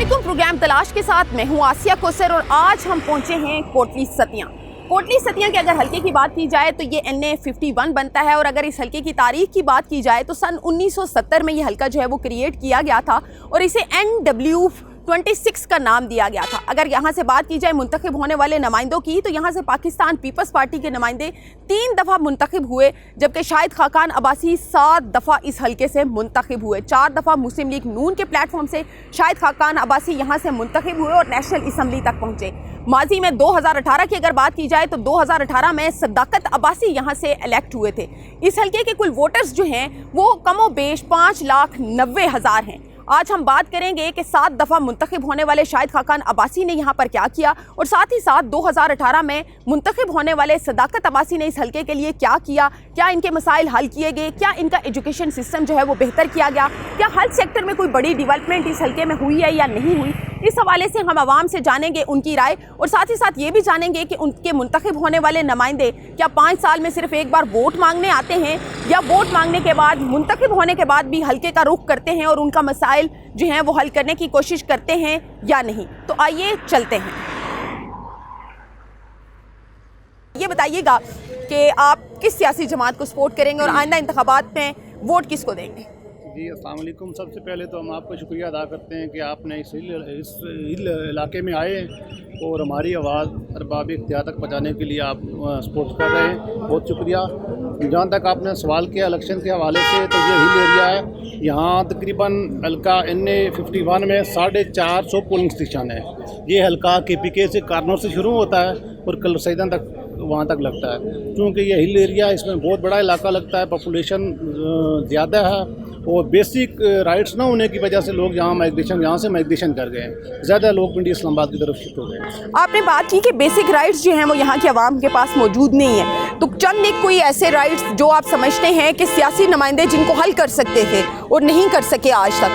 अस्सलामुअलैकुम। प्रोग्राम तलाश के साथ मैं हूँ आसिया कोसर और आज हम पहुँचे हैं कोटली सतियाँ। कोटली सतियाँ के अगर हलके की बात की जाए तो ये NA 51 बनता है और अगर इस हलके की तारीख की बात की जाए तो सन 1970 में ये हलका जो है वो क्रिएट किया गया था और इसे NW26 का नाम दिया गया था। अगर यहाँ से बात की जाए मुंतखब होने वाले नुमाइंदों की तो यहाँ से पाकिस्तान पीपल्स पार्टी के नुमाइंदे 3 दफ़ा मुंतखब हुए, जबकि शाहिद खाकान अब्बासी 7 दफ़ा इस हलके से मुंतखब हुए। 4 दफ़ा मुस्लिम लीग नून के प्लेटफॉर्म से शाहिद खाकान अब्बासी यहाँ से मुंतखब हुए और नेशनल असम्बली तक पहुँचे। माजी में 2018 की अगर बात की जाए तो 2018 में सदाकत अब्बासी यहाँ से इलेक्ट हुए थे। इस हलके के कुल वोटर्स जो हैं वो कमोबेश 5,90,000 हैं। आज हम बात करेंगे कि 7 दफ़ा मुंतखब होने वाले शाहिद खाकान अब्बासी ने यहाँ पर क्या किया और साथ ही साथ 2018 में मुंतखब होने वाले सदाकत अब्बासी ने इस हलके के लिए क्या किया, क्या इनके मसाइल हल किए गए, क्या इनका एजुकेशन सिस्टम जो है वो बेहतर किया गया, क्या हेल्थ सेक्टर में कोई बड़ी डेवलपमेंट इस हलके में हुई है या नहीं हुई। इस हवाले से हम आवाम से जानेंगे उनकी राय और साथ ही साथ ये भी जानेंगे कि उनके मुंतखब होने वाले नुमाइंदे क्या 5 साल में सिर्फ एक बार वोट मांगने आते हैं या वोट मांगने के बाद मुंतखब होने के बाद भी हलके का रुख करते हैं और उनका मसाइल जो हैं वो हल करने की कोशिश करते हैं या नहीं। तो आइए चलते हैं। ये बताइएगा कि आप किस सियासी जमात को सपोर्ट करेंगे और आइंदा इंतखाबात में वोट किसको देंगे। जी अस्सलाम वालेकुम। सबसे पहले तो हम आपका शुक्रिया अदा करते हैं कि आपने इस इलाके में आए और हमारी आवाज़ अरबाब इख्तियार तक पहुँचाने के लिए आप सपोर्ट कर रहे हैं, बहुत शुक्रिया। जहाँ तक आपने सवाल किया इलेक्शन के हवाले से, तो ये हिल एरिया है। यहाँ तकरीबन हल्का NA 51 में 450 पोलिंग स्टेशन है। ये हल्का KPK से कार्नर से शुरू होता है और कल सैदन तक वहाँ तक लगता है। क्योंकि ये हिल एरिया, इसमें बहुत बड़ा इलाका लगता है, पॉपुलेशन ज़्यादा है और बेसिक राइट्स ना होने की वजह से लोग यहाँ से माइग्रेशन कर गए हैं। ज़्यादा लोग पिंडी इस्लामाबाद की तरफ शिफ्ट हो गए। आपने बात की कि बेसिक राइट्स जो हैं वो यहाँ के अवाम के पास मौजूद नहीं है, तो चंद एक कोई ऐसे राइट्स जो आप समझते हैं कि सियासी नुमाइंदे जिनको हल कर सकते थे और नहीं कर सके आज तक।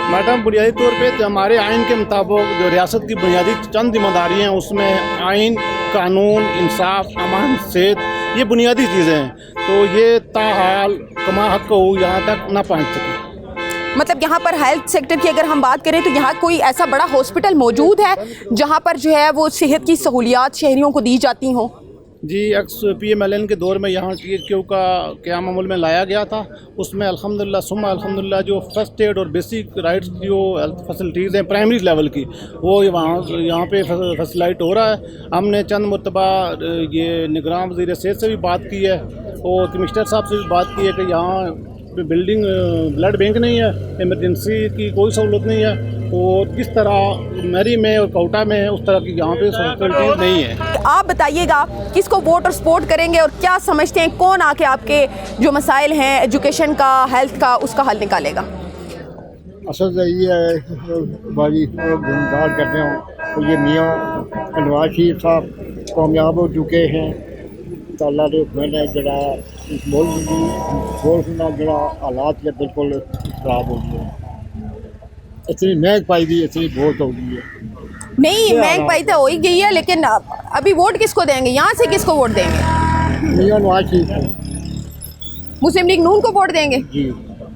मैडम, बुनियादी तौर पे हमारे आइन के मुताबिक जो रियासत की बुनियादी चंद जिम्मेदारी हैं उसमें आइन, कानून, इंसाफ, अमान, सेहत, ये बुनियादी चीज़ें हैं। तो ये ताहाल कमा हक को यहाँ तक ना पहुँच सके। मतलब यहाँ पर हेल्थ सेक्टर की अगर हम बात करें तो यहाँ कोई ऐसा बड़ा हॉस्पिटल मौजूद है जहाँ पर जो है वो सेहत की सहूलियात शहरियों को दी जाती हों। जी, PMLN के दौर में यहाँ THQ का क़याम अमल में लाया गया था। उसमें अल्हम्दुलिल्लाह जो फर्स्ट एड और बेसिक राइट्स जो हेल्थ फैसिलिटीज़ हैं प्राइमरी लेवल की, वो यहाँ पे फैसिलाइट हो रहा है। हमने चंद मरतबा ये निगरान वज़ीर सेहत से भी बात की है और कमिश्नर साहब से भी बात की है कि यहाँ बिल्डिंग ब्लड बैंक नहीं है, इमरजेंसी की कोई सहूलत नहीं है और किस तरह मैरी में और कोटा में उस तरह की यहाँ पे फैसिलिटीज़ नहीं है। आप बताइएगा किसको वोट और सपोर्ट करेंगे और क्या समझते हैं कौन आके आपके जो मसाइल हैं एजुकेशन का, हेल्थ का, उसका हल निकालेगा। असल ये है बाजी गुनगार करते हैं तो ये मियाँ नवाज शरीफ साहब कामयाब हो चुके हैं। अल्लाह ने मैंने जरा इस मुल्क में जरा हालात के बिल्कुल खराब हो गए, इतनी महंग पाई भी इतनी बहुत हो गई है। नहीं, महंग पाई तो हो ही गई है, लेकिन अभी वोट किसको देंगे, यहाँ से किसको वोट देंगे। मियाँ नवाज शरीफ को, मुस्लिम लीग नून को वोट देंगे। जी,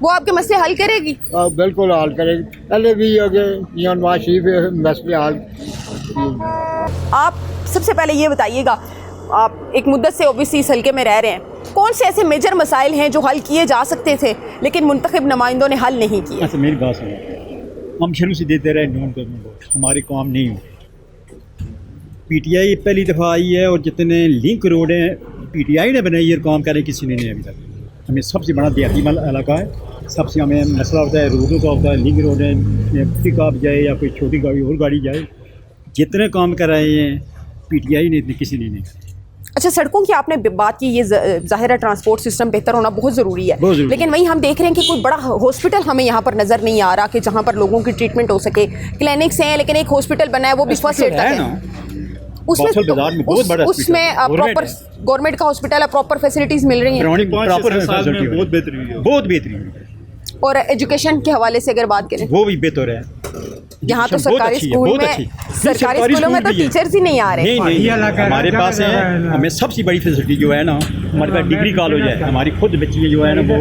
वो आपके मसले हल करेगी। बिल्कुल हल करेगी। पहले भी अगर मियाँ नवाज शरीफ मसले हल। आप सबसे पहले ये बताइएगा, आप एक मुद्दत से ओबीसी इस हल्के में रह रहे हैं, कौन से ऐसे मेजर मसाइल हैं जो हल किए जा सकते थे लेकिन मुंतखब नुमाइंदों ने हल नहीं किए। अच्छा मेरी बात सुनो, हम शुरू से देते रहे नून को वोट, हमारी काम नहीं हुई। PTI पहली दफ़ा आई है और जितने लिंक रोड हैं PTI ने बनाई और काम करे किसी ने नहीं अभी तक। हमें सबसे बड़ा देहाती इलाका है, सबसे हमें मसला होता है रोडों का, होता है लिंक रोड है, पिकअप जाए या कोई छोटी गाड़ी और गाड़ी जाए, जितने काम कर रहे हैं PTI ने इतने किसी ने नहीं करे। अच्छा, सड़कों की आपने बात की, ये ज़ाहिर है ट्रांसपोर्ट सिस्टम बेहतर होना बहुत ज़रूरी है, लेकिन वहीं हम देख रहे हैं कि कोई बड़ा हॉस्पिटल हमें यहाँ पर नज़र नहीं आ रहा कि जहाँ पर लोगों की ट्रीटमेंट हो सके। क्लिनिक्स हैं लेकिन एक हॉस्पिटल बना है वो भी फर्स्ट एड तक है। उसमें प्रॉपर गवर्नमेंट का हॉस्पिटल है, प्रॉपर फैसिलिटीज़ मिल रही हैं, बहुत बेहतरीन है। और एजुकेशन के हवाले से अगर बात करें वो भी बेहतर है। यहाँ तो सरकारी स्कूल में, सरकारी स्कूलों में तो टीचर्स ही नहीं आ रहे। नहीं, हमारे पास है, हमें सबसे बड़ी फैसिलिटी जो है ना, हमारे पास डिग्री कॉलेज है, हमारी खुद बच्ची जो है ना वो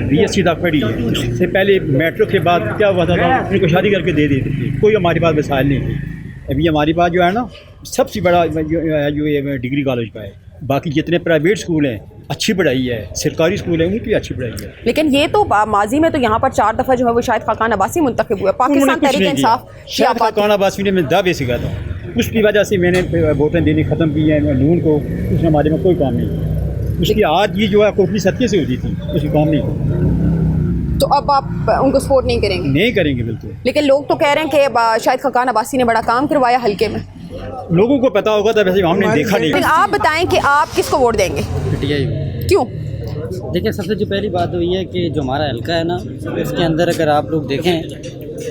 BSc तक पढ़ी है। इससे पहले मेट्रो के बाद क्या हुआ था, उनको शादी करके दे देते थे, कोई हमारे पास वसाइल नहीं थे। अभी हमारे पास जो है ना सबसे बड़ा जो ये डिग्री कॉलेज का है। बाकी जितने प्राइवेट स्कूल हैं अच्छी पढ़ाई है, सरकारी स्कूल हैं उनकी अच्छी पढ़ाई है। लेकिन ये तो माजी में तो यहाँ पर 4 दफ़ा जो है वो शाहिद खाकान अब्बासी मुंतखब हुए। पाकिस्तान तहरीक इंसाफ शाहिद खाकान अब्बासी ने मैं दावे से कहा था, उसकी वजह से मैंने वोटें देनी ख़त्म की है नून को, उसने हमारे में कोई काम नहीं। उसकी आज ये जो है कोटली सत्य से होती थी, उसकी काम नहीं। तो अब आप उनको सपोर्ट नहीं करेंगे? नहीं करेंगे बिल्कुल। लेकिन लोग तो कह रहे हैं कि शाहिद खाकान अब्बासी ने बड़ा काम करवाया हल्के में। लोगों को पता होगा तो वैसे हमने देखा नहीं। लेकिन आप बताएं कि आप किसको वोट देंगे? PTI। क्यों? देखिए, सबसे जो पहली बात तो ये है कि जो हमारा हल्का है ना, उसके अंदर अगर आप लोग देखें,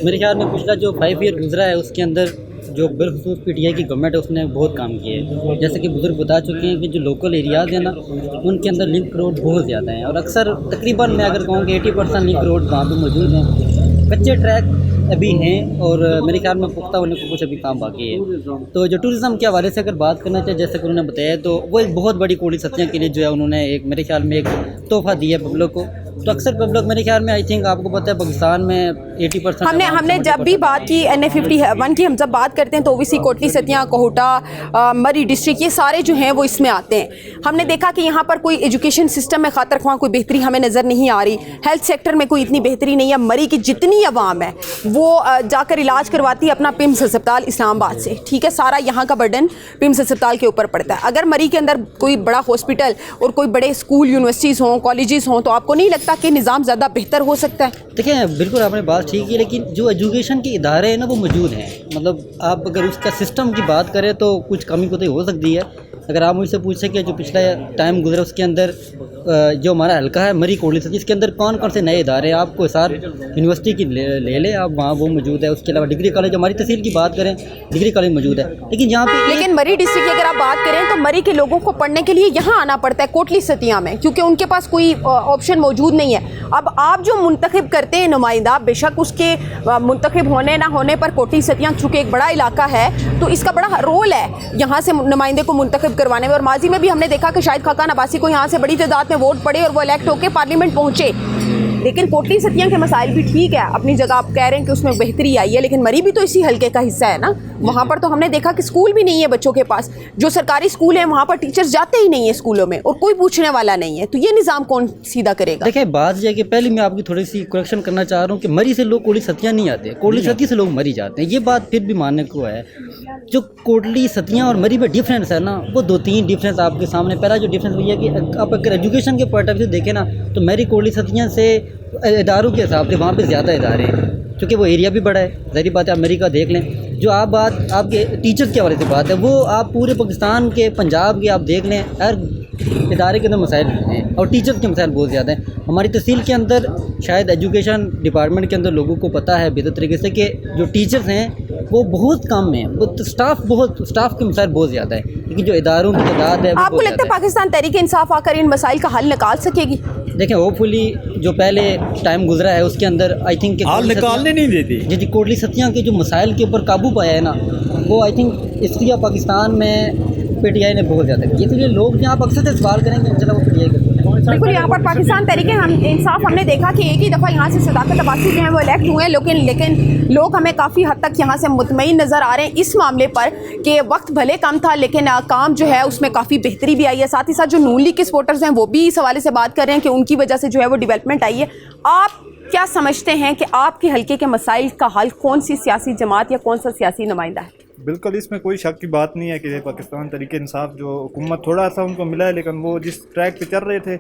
मेरे ख्याल में पिछला जो 5 ईयर गुजरा है उसके अंदर जो बिलखसूस PTI की गवर्नमेंट है उसने बहुत काम किए हैं। जैसे कि बुजुर्ग बता चुके हैं कि जो लोकल एरियाज़ हैं ना उनके अंदर लिंक रोड बहुत ज़्यादा हैं, और अक्सर तकरीबन मैं अगर कहूँ कि 80% लिंक रोड वहाँ पर मौजूद हैं। कच्चे ट्रैक अभी हैं और मेरे ख्याल में पुख्ता होने को कुछ अभी काम बाकी है। तो जो टूरिज़्म के हवाले से अगर बात करना चाहिए, जैसे कि उन्होंने बताया, तो वो एक बहुत बड़ी कोटली सत्या के लिए जो है उन्होंने एक मेरे ख्याल में एक तोहफ़ा दिया है पब्लिक को। तो अक्सर पब्लिक मेरे ख्याल में, आई थिंक आपको पता है, पाकिस्तान में 80% हमने जब भी बात की NA51 की, हम जब बात करते हैं तो ओबीसी कोटली सतिया, कोहटा, मरी डिस्ट्रिक्ट, ये सारे जो हैं वो इसमें आते हैं। हमने देखा कि यहाँ पर कोई एजुकेशन सिस्टम में खातर ख्वाह कोई बेहतरी हमें नज़र नहीं आ रही, हेल्थ सेक्टर में कोई इतनी बेहतरी नहीं है। मरी की जितनी आवाम है वो जाकर इलाज करवाती है अपना पिम्स अस्पताल इस्लामाबाद से, ठीक है, सारा यहाँ का बर्डन पिम्स अस्पताल के ऊपर पड़ता है। अगर मरी के अंदर कोई बड़ा हॉस्पिटल और कोई बड़े स्कूल, यूनिवर्सिटीज़ हों, कॉलेजेस हों, तो आपको नहीं लगता कि निज़ाम ज़्यादा बेहतर हो सकता है? देखिए, बिल्कुल आपने बात ठीक की, लेकिन जो एजुकेशन के इदारे हैं ना वो मौजूद हैं। मतलब आप अगर उसका सिस्टम की बात करें तो कुछ कमी कोताही हो सकती है। अगर आप मुझसे पूछे कि जो पिछला टाइम गुजरा उसके अंदर जो हमारा हल्का है मरी कोटली सत्या, इसके अंदर कौन कौन से नए इदारे हैं, आपको हिसार यूनिवर्सिटी की ले लें आप, वहाँ वो मौजूद है। उसके अलावा डिग्री कॉलेज, हमारी तहसील की बात करें, डिग्री कॉलेज मौजूद है। लेकिन यहाँ पे लेकिन मरी डिस्ट्रिक्ट की अगर आप बात करें तो मरी के लोगों को पढ़ने के लिए यहाँ आना पड़ता है कोटली सतिया में, क्योंकि उनके पास कोई ऑप्शन मौजूद नहीं है। अब आप जो मुंतखब करते हैं नुमाइंदा, बेशक उसके मुंतखब होने ना होने पर कोटली सतिया चूँकि एक बड़ा इलाका है तो इसका बड़ा रोल है यहाँ से नुमाइंदे को मुंतखब करवाने में। और माजी में भी हमने देखा कि शाहिद खाकान अब्बासी को यहाँ से बड़ी तादाद में वोट पड़े और वो इलेक्ट होकर पार्लियामेंट पहुँचे। लेकिन कोटली सतिया के मसाइल भी ठीक है, अपनी जगह आप कह रहे हैं कि उसमें बेहतरी आई है, लेकिन मरी भी तो इसी हल्के का हिस्सा है ना। वहाँ पर तो हमने देखा कि स्कूल भी नहीं है बच्चों के पास, जो सरकारी स्कूल हैं वहाँ पर टीचर्स जाते ही नहीं है स्कूलों में और कोई पूछने वाला नहीं है। तो ये निज़ाम कौन सीधा करेगा? देखिए, बात यह है कि पहले मैं आपकी थोड़ी सी करेक्शन करना चाह रहा हूँ कि मरी से लोग कोटली सतिया नहीं आते, कोटली सतिया से लोग मरी जाते हैं। ये बात फिर भी मानने को है। जो कोटली सतिया और मरी में डिफरेंस है ना, वो 2-3 डिफरेंस आपके सामने। पहला जो डिफरेंस ये है कि आप अगर एजुकेशन के पॉइंट ऑफ व्यू देखें ना, तो मरी कोटली सतिया से इदारों के हिसाब से वहाँ पे ज़्यादा इदारे हैं, क्योंकि वो एरिया भी बड़ा है। ज़ाहिर बात है, अमेरिका देख लें। जो आप बात आपके टीचर के हवाले से बात है, वो आप पूरे पाकिस्तान के, पंजाब के आप देख लें, हर इदारे के अंदर मसाइल हैं और टीचर्स के मसाइल बहुत ज़्यादा हैं। हमारी तहसील के अंदर शायद एजुकेशन डिपार्टमेंट के अंदर लोगों को पता है बेहतर तरीके से कि जो टीचर्स हैं वो बहुत कम हैं, वो स्टाफ के मसाइल बहुत ज़्यादा है, लेकिन जो इदारों की तादाद है। आपको लगता है पाकिस्तान तहरीक इंसाफ आकर इन मसाइल का हल निकाल सकेगी? देखें, होपफुली जो पहले टाइम गुजरा है उसके अंदर आई थिंक हाल निकालने नहीं देती। जी, कोटली सतिया के जो मसाइल के ऊपर काबू पाया है ना, वो आई थिंक इसलिए पाकिस्तान में PTI ने बहुत ज़्यादा किया। इसलिए लोग यहाँ अक्सर से सवाल करेंगे चलो वो PTI करते हैं। बिल्कुल, यहाँ पर पाकिस्तान तरीके इंसाफ हमने देखा कि एक ही दफ़ा यहाँ से सदाकत अब्बासी जो है वो इलेक्ट हुए हैं, लेकिन लोग हमें काफ़ी हद तक यहाँ से मुतमईन नज़र आ रहे हैं इस मामले पर कि वक्त भले कम था लेकिन काम जो है उसमें काफ़ी बेहतरी भी आई है। साथ ही साथ जो नून लीग के सपोर्टर्स हैं वो भी इस हवाले से बात कर रहे हैं कि उनकी वजह से जो है वो डेवलपमेंट आई है। आप क्या समझते हैं कि आपके हल्के के मसाइल का हल कौन सी सियासी जमात या कौन सा सियासी नुमाइंदा है? बिल्कुल, इसमें कोई शक की बात नहीं है कि पाकिस्तान तहरीक इंसाफ जो हुकूमत थोड़ा सा उनको मिला है, लेकिन वो जिस ट्रैक पे चल रहे थे,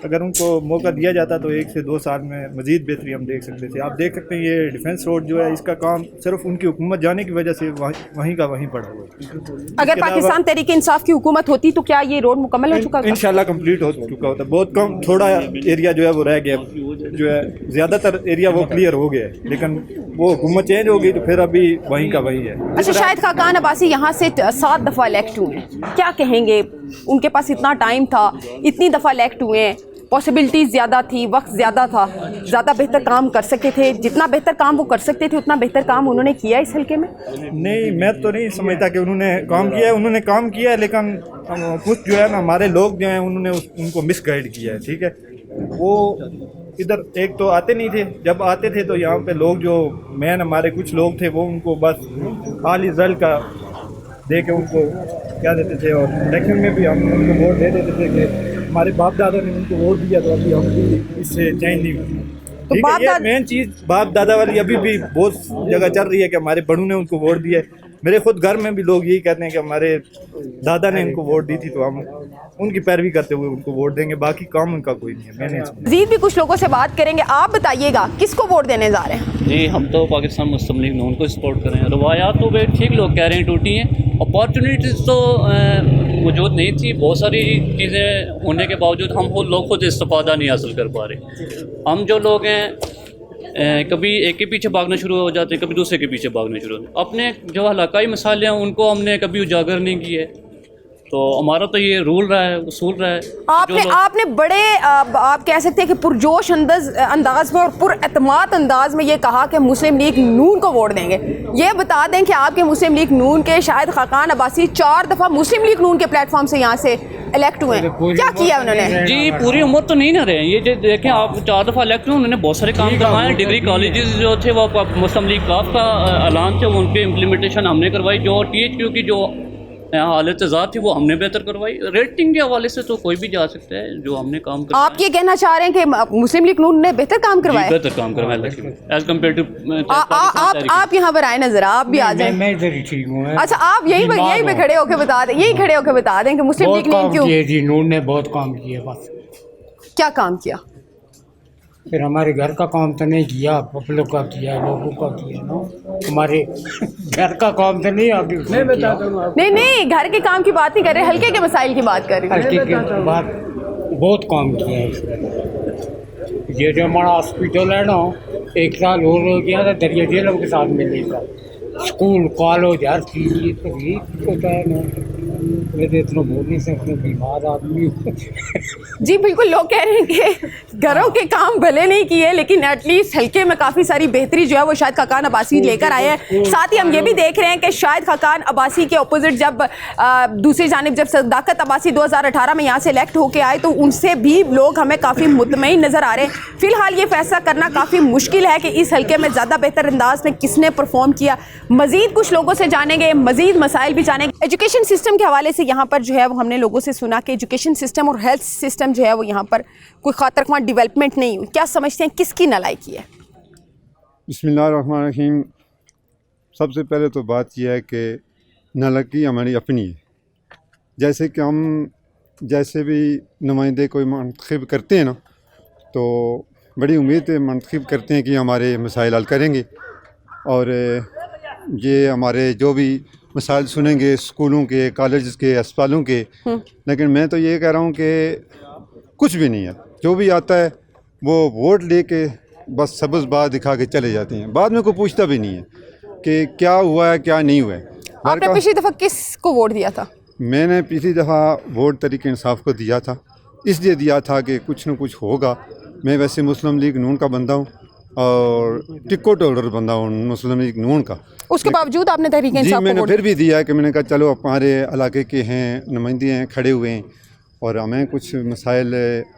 अगर उनको मौका दिया जाता तो 1 से 2 साल में मज़ीद बेहतरी हम देख सकते थे। आप देख सकते हैं ये डिफेंस रोड जो है, इसका काम सिर्फ उनकी हुकूमत जाने की वजह से वहीं का वहीं पड़ा हुआ है। अगर पाकिस्तान तहरीक इंसाफ की हुकूमत होती तो क्या ये रोड मुकम्मल हो चुका था? इंशाल्लाह कंप्लीट हो चुका होता। बहुत कम, थोड़ा एरिया जो है वो रह गया, जो है ज़्यादातर एरिया वो क्लियर हो गया है, लेकिन वो हुकूमत चेंज हो गई तो फिर अभी वहीं का वहीं है। अच्छा, शाहिद खाकान अब्बासी यहाँ से 7 दफ़ा इलेक्ट हुए हैं, क्या कहेंगे? उनके पास इतना टाइम था, इतनी दफ़ा इलेक्ट हुए हैं, پاسبلٹیز زیادہ تھی, وقت زیادہ تھا, زیادہ بہتر کام کر سکتے تھے, جتنا بہتر کام وہ کر سکتے تھے اتنا بہتر کام انہوں نے کیا اس حلقے میں؟ نہیں, میں تو نہیں سمجھتا کہ انہوں نے کام کیا ہے. انہوں نے کام کیا ہے لیکن کچھ جو ہے نا ہمارے لوگ جو ہیں انہوں نے ان کو مس گائیڈ کیا ہے. ٹھیک ہے, وہ ادھر ایک تو آتے نہیں تھے, جب آتے تھے تو یہاں پہ لوگ جو مین ہمارے کچھ لوگ تھے وہ ان کو بس خالی رزلٹ کا دے کے ان کو کیا دیتے تھے, اور الیکشن میں بھی ہم ان کو ووٹ دے دیتے تھے کہ ہمارے باپ دادا نے ان کو ووٹ دیا تو ابھی ہم بھی اس سے چینج نہیں ہوئے. ٹھیک ہے, یہ مین چیز باپ دادا والی ابھی بھی بہت جگہ چل رہی ہے کہ ہمارے بڑوں نے ان کو ووٹ دیا ہے. میرے خود گھر میں بھی لوگ یہی کہتے ہیں کہ ہمارے دادا نے ان کو ووٹ دی تھی تو ہم ان کی پیروی کرتے ہوئے ان کو ووٹ دیں گے, باقی کام ان کا کوئی نہیں ہے. میں نہیں سمجھا. مزید بھی کچھ لوگوں سے بات کریں گے, آپ بتائیے گا کس کو ووٹ دینے جا رہے ہیں؟ جی ہم تو پاکستان مسلم لیگ نون کو سپورٹ کر رہے ہیں. روایات تو بھی ٹھیک لوگ کہہ رہے ہیں ٹوٹی ہیں, اپارچونیٹیز تو موجود نہیں تھی, بہت ساری چیزیں ہونے کے باوجود ہم لوگ خود استفادہ نہیں حاصل کر پا رہے. ہم جو لوگ ہیں کبھی ایک کے پیچھے بھاگنا شروع ہو جاتے ہیں, کبھی دوسرے کے پیچھے بھاگنا شروع ہوتے ہیں. اپنے جو علاقائی مسائل ہیں ان کو ہم نے کبھی اجاگر نہیں کیے, تو ہمارا تو یہ رول رہا ہے, اصول رہا ہے. آپ نے بڑے آپ کہہ سکتے ہیں کہ پرجوش انداز میں اور پر اعتماد انداز میں یہ کہا کہ مسلم لیگ نون کو ووٹ دیں گے. یہ بتا دیں کہ آپ کے مسلم لیگ نون کے شاہد خاقان عباسی 4 دفعہ مسلم لیگ نون کے پلیٹ فارم سے یہاں سے الیکٹ ہوئے ہیں, کیا کیا انہوں نے؟ جی پوری عمر تو نہیں نہ رہے ہیں, یہ جو دیکھیں آپ 4 دفعہ الیکٹ ہوئے, انہوں نے بہت سارے کام کروائے ہیں. ڈگری کالجز جو تھے وہ مسلم لیگ کاف کا اعلان تھے, ان کی امپلیمنٹیشن ہم نے کروائی. جو ٹی ایچ کیو کی جو حالت ذات تھی وہ ہم نے بہتر کروائی. ریٹنگ کے حوالے سے تو کوئی بھی جا سکتا ہے جو ہم نے کام کروایا. آپ یہ کہنا چاہ رہے ہیں کہ مسلم لیگ نون نے بہتر کام کروایا؟ بہتر کام کروایا ایز کمپیئر ٹو. آپ یہاں پر آئے نظر, آپ بھی آ جائیں. میں ادھر ہی ٹھیک ہوں. اچھا, آپ یہیں پہ کھڑے ہو کے بتا دیں, یہیں کھڑے ہو کے بتا دیں کہ مسلم لیگ نے کیوں جی نون نے بہت کام کیا. بس کیا کام کیا؟ پھر ہمارے گھر کا کام تو نہیں کیا, پبلک کا کیا, لوگوں کا کیا نا. ہمارے گھر کا کام تو نہیں آگے نہیں, گھر کے کام کی بات نہیں کر رہے, ہلکے کے مسائل کی بات کر رہے ہیں. ہلکے کے بعد بہت کام کیا ہے اس میں. یہ جو ہمارا ہاسپٹل ہے نا 1 سال اور ہو گیا تھا, دریا جیلوں کے ساتھ ملے گا. اسکول کالج ہر چیز یہ ہوتا ہے نا. میں تو اتنا بول نہیں سکتا, بیمار آدمی ہوں. جی بالکل, لوگ کہہ رہے ہیں کہ گھروں کے کام بھلے نہیں کیے لیکن ایٹ لیسٹ حلقے میں کافی ساری بہتری جو ہے وہ شاہد خاقان عباسی لے کر آئے ہیں. ساتھ ہی ہم یہ بھی دیکھ رہے ہیں کہ شاہد خاقان عباسی کے اپوزٹ جب دوسری جانب جب صداقت عباسی 2018 میں یہاں سے الیکٹ ہو کے آئے تو ان سے بھی لوگ ہمیں کافی مطمئن نظر آ رہے ہیں. فی الحال یہ فیصلہ کرنا کافی مشکل ہے کہ اس حلقے میں زیادہ بہتر انداز میں کس نے پرفارم کیا. مزید کچھ لوگوں سے جانیں گے, مزید مسائل بھی جانیں گے. ایجوکیشن سسٹم کے حوالے سے یہاں پر جو ہے وہ ہم نے لوگوں سے سنا کہ ایجوکیشن سسٹم اور ہیلتھ سسٹم جو ہے وہ یہاں پر کوئی خاطر خواہ ڈیولپمنٹ نہیں ہوئی. کیا سمجھتے ہیں کس کی نالائکی ہے؟ بسم اللہ الرحمن الرحیم. سب سے پہلے تو بات یہ ہے کہ نالائکی ہماری اپنی ہے. جیسے کہ ہم جیسے بھی نمائندے کوئی منتخب کرتے ہیں نا تو بڑی امید ہے منتخب کرتے ہیں کہ ہمارے مسائل حل کریں گے اور یہ ہمارے جو بھی مسائل سنیں گے اسکولوں کے, کالجز کے, اسپتالوں کے. لیکن میں تو یہ کہہ رہا ہوں کہ کچھ بھی نہیں ہے. جو بھی آتا ہے وہ ووٹ لے کے بس سبز بات دکھا کے چلے جاتے ہیں, بعد میں کوئی پوچھتا بھی نہیں ہے کہ کیا ہوا ہے کیا نہیں ہوا ہے. آپ نے پچھلی دفعہ کس کو ووٹ دیا تھا؟ میں نے پچھلی دفعہ ووٹ تحریک انصاف کو دیا تھا, اس لیے دیا تھا کہ کچھ نہ کچھ ہوگا. میں ویسے مسلم لیگ نون کا بندہ ہوں اور ٹکٹ ہولڈر بندہ ہوں مسلم لیگ نون کا. اس کے باوجود آپ نے تحریک انصاف کو میں نے ووٹ پھر بھی دیا ہے کہ میں نے کہا چلو ہمارے علاقے کے ہیں, نمائندے ہیں, کھڑے ہوئے ہیں اور ہمیں کچھ مسائل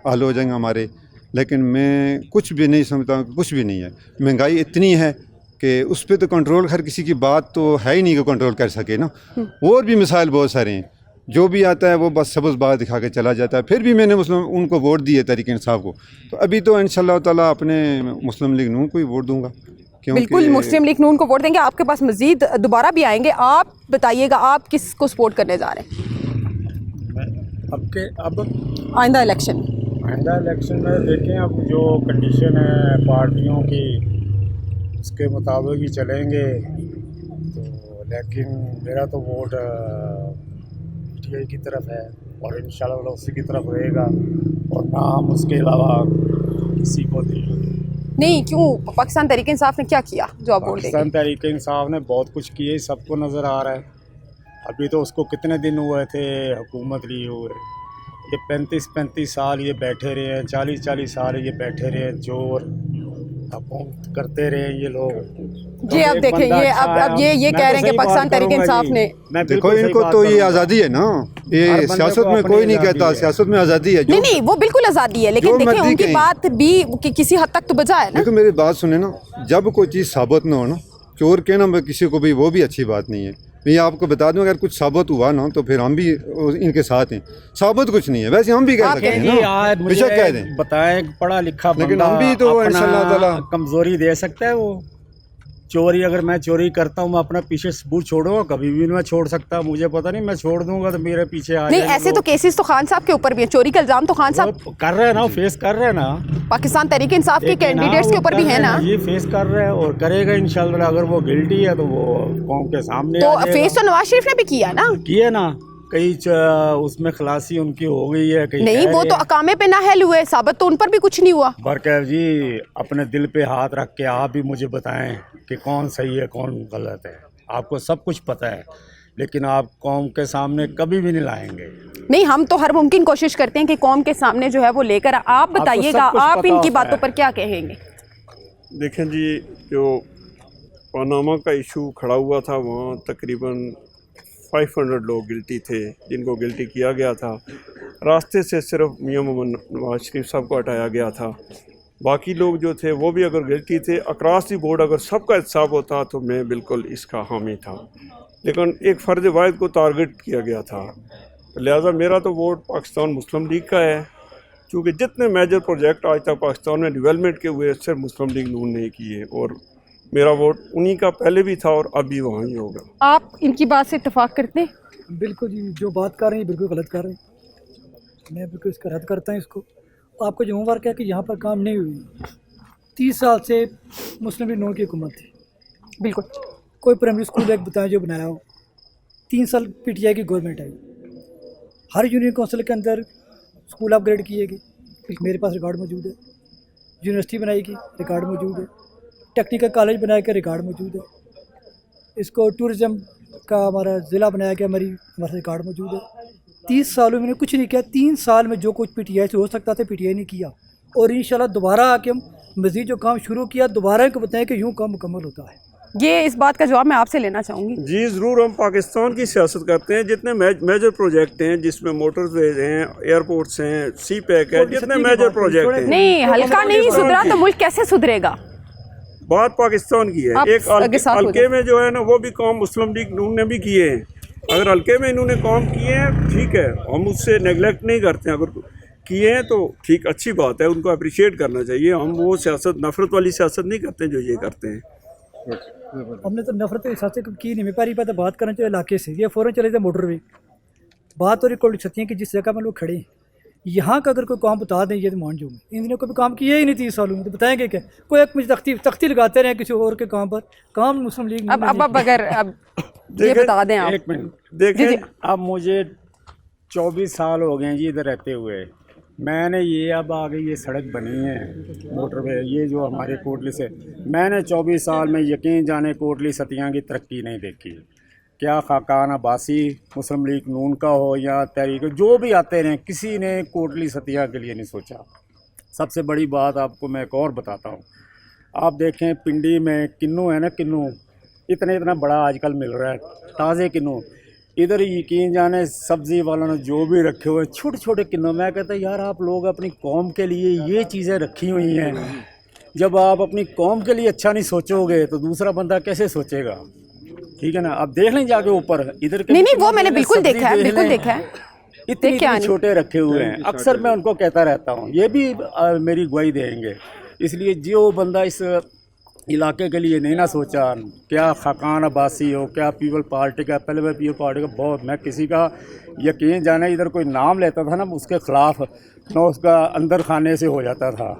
حل ہو جائیں گے ہمارے. لیکن میں کچھ بھی نہیں سمجھتا, کچھ بھی نہیں ہے. مہنگائی اتنی ہے کہ اس پہ تو کنٹرول ہر کسی کی بات تو ہے ہی نہیں کہ کنٹرول کر سکے نا. اور بھی مسائل بہت سارے ہیں, جو بھی آتا ہے وہ بس سبز بات دکھا کے چلا جاتا ہے. پھر بھی میں نے ان کو ووٹ دیے تحریک انصاف کو, تو ابھی تو انشاءاللہ تعالیٰ اپنے مسلم لیگ نون کو ہی ووٹ دوں گا. بالکل مسلم لیگ نون کو ووٹ دیں گے. آپ کے پاس مزید دوبارہ بھی آئیں گے, آپ بتائیے گا آپ کس کو سپورٹ کرنے جا رہے ہیں اب آئندہ الیکشن میں دیکھیں اب جو کنڈیشن ہے پارٹیوں کی اس کے مطابق ہی چلیں گے. تو لیکن میرا تو ووٹ پی ٹی آئی کی طرف ہے اور انشاءاللہ اسی کی طرف رہے گا, اور نہ ہم اس کے علاوہ کسی کو دیں گے. نہیں, کیوں؟ پاکستان تحریک انصاف نے کیا کیا جو آپ بول رہے ہیں؟ پاکستان تحریک انصاف نے بہت کچھ کیے, سب کو نظر آ رہا ہے. ابھی تو اس کو کتنے دن ہوئے تھے حکومت لی ہوئے, کہ 35 سال یہ بیٹھے رہے ہیں, 40 سال یہ بیٹھے رہے ہیں, زور حکومت کرتے رہے ہیں یہ لوگ. جی اب دیکھیں یہ اب یہ کہہ رہے ہیں کہ پاکستان تحریک انصاف نے, دیکھو ان کو تو یہ آزادی ہے نا, یہ سیاست میں کوئی نہیں کہتا سیاست میں آزادی ہے. نہیں وہ بالکل آزادی ہے, لیکن دیکھیں ان کی بات بھی کسی حد تک تو بجا ہے نا. دیکھو میری بات سنیں نا, جب کوئی چیز ثابت نہ ہو نا, چور کہنا کسی کو بھی وہ بھی اچھی بات نہیں ہے. میں آپ کو بتا دوں اگر کچھ ثابت ہوا نا تو پھر ہم بھی ان کے ساتھ ہیں. ثابت کچھ نہیں ہے, ویسے ہم بھی کہہ سکتے ہیں نا, بے شک کہہ دیں, بتائیں پڑھا لکھا لیکن ہم بھی تو انشاءاللہ تعالی کمزوری دے سکتا ہے. وہ چوری, اگر میں چوری کرتا ہوں میں اپنا پیچھے ثبوت چھوڑوں گا, کبھی بھی میں چھوڑ سکتا. مجھے پتہ نہیں, میں چھوڑ دوں گا تو میرے پیچھے آ نہیں. ایسے تو کیسز تو خان صاحب کے اوپر بھی ہیں, چوری کا الزام تو خان صاحب کر رہے ہیں نا, فیس کر رہے ہیں نا, پاکستان تحریک انصاف کے کینڈیڈیٹس کے اوپر بھی ہے نا. یہ فیس کر رہے ہیں اور کرے گا انشاءاللہ. اگر وہ گلٹی ہے تو وہ قوم کے سامنے تو فیس تو نواز شریف نے بھی کیا نا, کیے نا, کئی اس میں خلاصی ان کی ہو گئی ہے. نہیں وہ تو اقامے پہ نااہل ہوئے, ثابت تو ان پر بھی کچھ نہیں ہوا. برکیف جی اپنے دل پہ ہاتھ رکھ کے آپ بھی مجھے بتائیں کہ کون صحیح ہے کون غلط ہے. آپ کو سب کچھ پتہ ہے, لیکن آپ قوم کے سامنے کبھی بھی نہیں لائیں گے. نہیں ہم تو ہر ممکن کوشش کرتے ہیں کہ قوم کے سامنے جو ہے وہ لے کر. آپ بتائیے گا آپ ان کی باتوں پر کیا کہیں گے؟ دیکھیں جی, جو پاناما کا ایشو کھڑا ہوا تھا وہاں تقریباً 500 لوگ گلٹی تھے جن کو گلٹی کیا گیا تھا. راستے سے صرف میاں محمد نواز شریف صاحب کو ہٹایا گیا تھا, باقی لوگ جو تھے وہ بھی اگر گلٹی تھے. اکراس دی بورڈ اگر سب کا احتساب ہوتا تو میں بالکل اس کا حامی تھا, لیکن ایک فرد واحد کو ٹارگٹ کیا گیا تھا. لہٰذا میرا تو ووٹ پاکستان مسلم لیگ کا ہے, کیونکہ جتنے میجر پروجیکٹ آج تک پاکستان میں ڈیولپمنٹ کے ہوئے صرف مسلم لیگ نون نے کیے, اور میرا ووٹ انہی کا پہلے بھی تھا اور اب بھی وہاں ہی ہوگا. آپ ان کی بات سے اتفاق کرتے ہیں؟ بالکل جی, جو بات کر رہے ہیں بالکل غلط کر رہے ہیں, میں بالکل اس کا رد کرتا ہوں اس کو. آپ کا جو ہوم ورک ہے کہ یہاں پر کام نہیں ہوئی, 30 سال سے مسلم لیگ نون کی حکومت تھی. بالکل کوئی پرائمری اسکول ایک بتائیں جو بنایا ہو. 3 سال پی ٹی آئی کی گورنمنٹ آئی, ہر یونین کونسل کے اندر اسکول اپ گریڈ کیے گئے, میرے پاس ریکارڈ موجود ہے. یونیورسٹی بنائی گئی, ریکارڈ موجود ہے. ٹیکنیکل کالج بنایا گیا, ریکارڈ موجود ہے. اس کو ٹورزم کا ہمارا ضلع بنایا گیا مری, ہمارا ریکارڈ موجود ہے. 30 سالوں میں نے کچھ نہیں کیا. 3 سال میں جو کچھ پی ٹی آئی سے ہو سکتا تھا پی ٹی آئی نے کیا, اور انشاءاللہ دوبارہ آ کے ہم مزید جو کام شروع کیا دوبارہ ان کو بتائیں کہ یوں کام مکمل ہوتا ہے. یہ اس بات کا جواب میں آپ سے لینا چاہوں گی. جی ضرور, ہم پاکستان کی سیاست کرتے ہیں. جتنے میجر پروجیکٹ ہیں جس میں موٹر ویز ہیں, ایئرپورٹس ہیں, سی پیک ہے, جتنے میجر پروجیکٹ ہیں. نہیں ہلکا نہیں سدھرا تو ملک کیسے سدھرے گا؟ بات پاکستان کی ہے. ایک حلقے میں جو ہے نا وہ بھی کام مسلم لیگ نون نے بھی کیے ہیں. اگر حلقے میں انہوں نے کام کیے ہیں ٹھیک ہے, ہم اس سے نیگلیکٹ نہیں کرتے ہیں. اگر کیے ہیں تو ٹھیک, اچھی بات ہے, ان کو اپریشیٹ کرنا چاہیے. ہم وہ سیاست نفرت والی سیاست نہیں کرتے جو یہ کرتے ہیں. ہم نے تو نفرت سیاست کی نہیں. میں پہلی بات بات کرنا چاہیے علاقے سے. یہ فوراً چلے تھے موٹر وے. بات ہو رہی کوئی سکتی ہیں کہ جس جگہ میں لوگ کھڑے ہیں یہاں کا اگر کوئی کام بتا دیں یہ تو مان جاؤں گے. ان دنوں کوئی کام کیا ہی نہیں 30 سالوں میں, تو بتائیں گے کیا؟ کوئی ایک مجھے تختی لگاتے رہے کسی اور کے کام پر. کام مسلم لیگ اب اگر یہ بتا دیں آپ. ایک منٹ دیکھیں, اب مجھے 24 سال ہو گئے ہیں جی ادھر رہتے ہوئے. میں نے یہ اب آگے یہ سڑک بنی ہے موٹر وے, یہ جو ہمارے کوٹلی سے, میں نے 24 سال میں یقین جانے کوٹلی ستیاں کی ترقی نہیں دیکھی. کیا خاقان عباسی مسلم لیگ نون کا ہو یا تحریک جو بھی آتے رہیں, کسی نے کوٹلی ستیاں کے لیے نہیں سوچا. سب سے بڑی بات آپ کو میں ایک اور بتاتا ہوں. آپ دیکھیں پنڈی میں کنو ہے نا, کنو اتنا بڑا آج کل مل رہا ہے, تازے کنو. ادھر یقین جانے سبزی والوں نے جو بھی رکھے ہوئے چھوٹے چھوٹے کنو. میں کہتا یار آپ لوگ اپنی قوم کے لیے یہ چیزیں رکھی ہوئی ہیں, جب آپ اپنی قوم کے لیے اچھا نہیں سوچو گے تو دوسرا بندہ کیسے سوچے گا؟ ٹھیک ہے نا. اب دیکھ لیں جا کے اوپر ادھر کے, نہیں وہ میں نے بالکل دیکھا ہے, بالکل دیکھا ہے. اتنے چھوٹے رکھے ہوئے ہیں. اکثر میں ان کو کہتا رہتا ہوں, یہ بھی میری گواہی دیں گے. اس لیے جو بندہ اس علاقے کے لیے نہیں نہ سوچا, کیا خاقان عباسی ہو, کیا پیپل پارٹی کا, پہلے میں پیپل پارٹی کا بہت, میں کسی کا یقین جانے ادھر کوئی نام لیتا تھا نا اس کے خلاف, نہ اس کا اندر خانے سے ہو جاتا تھا.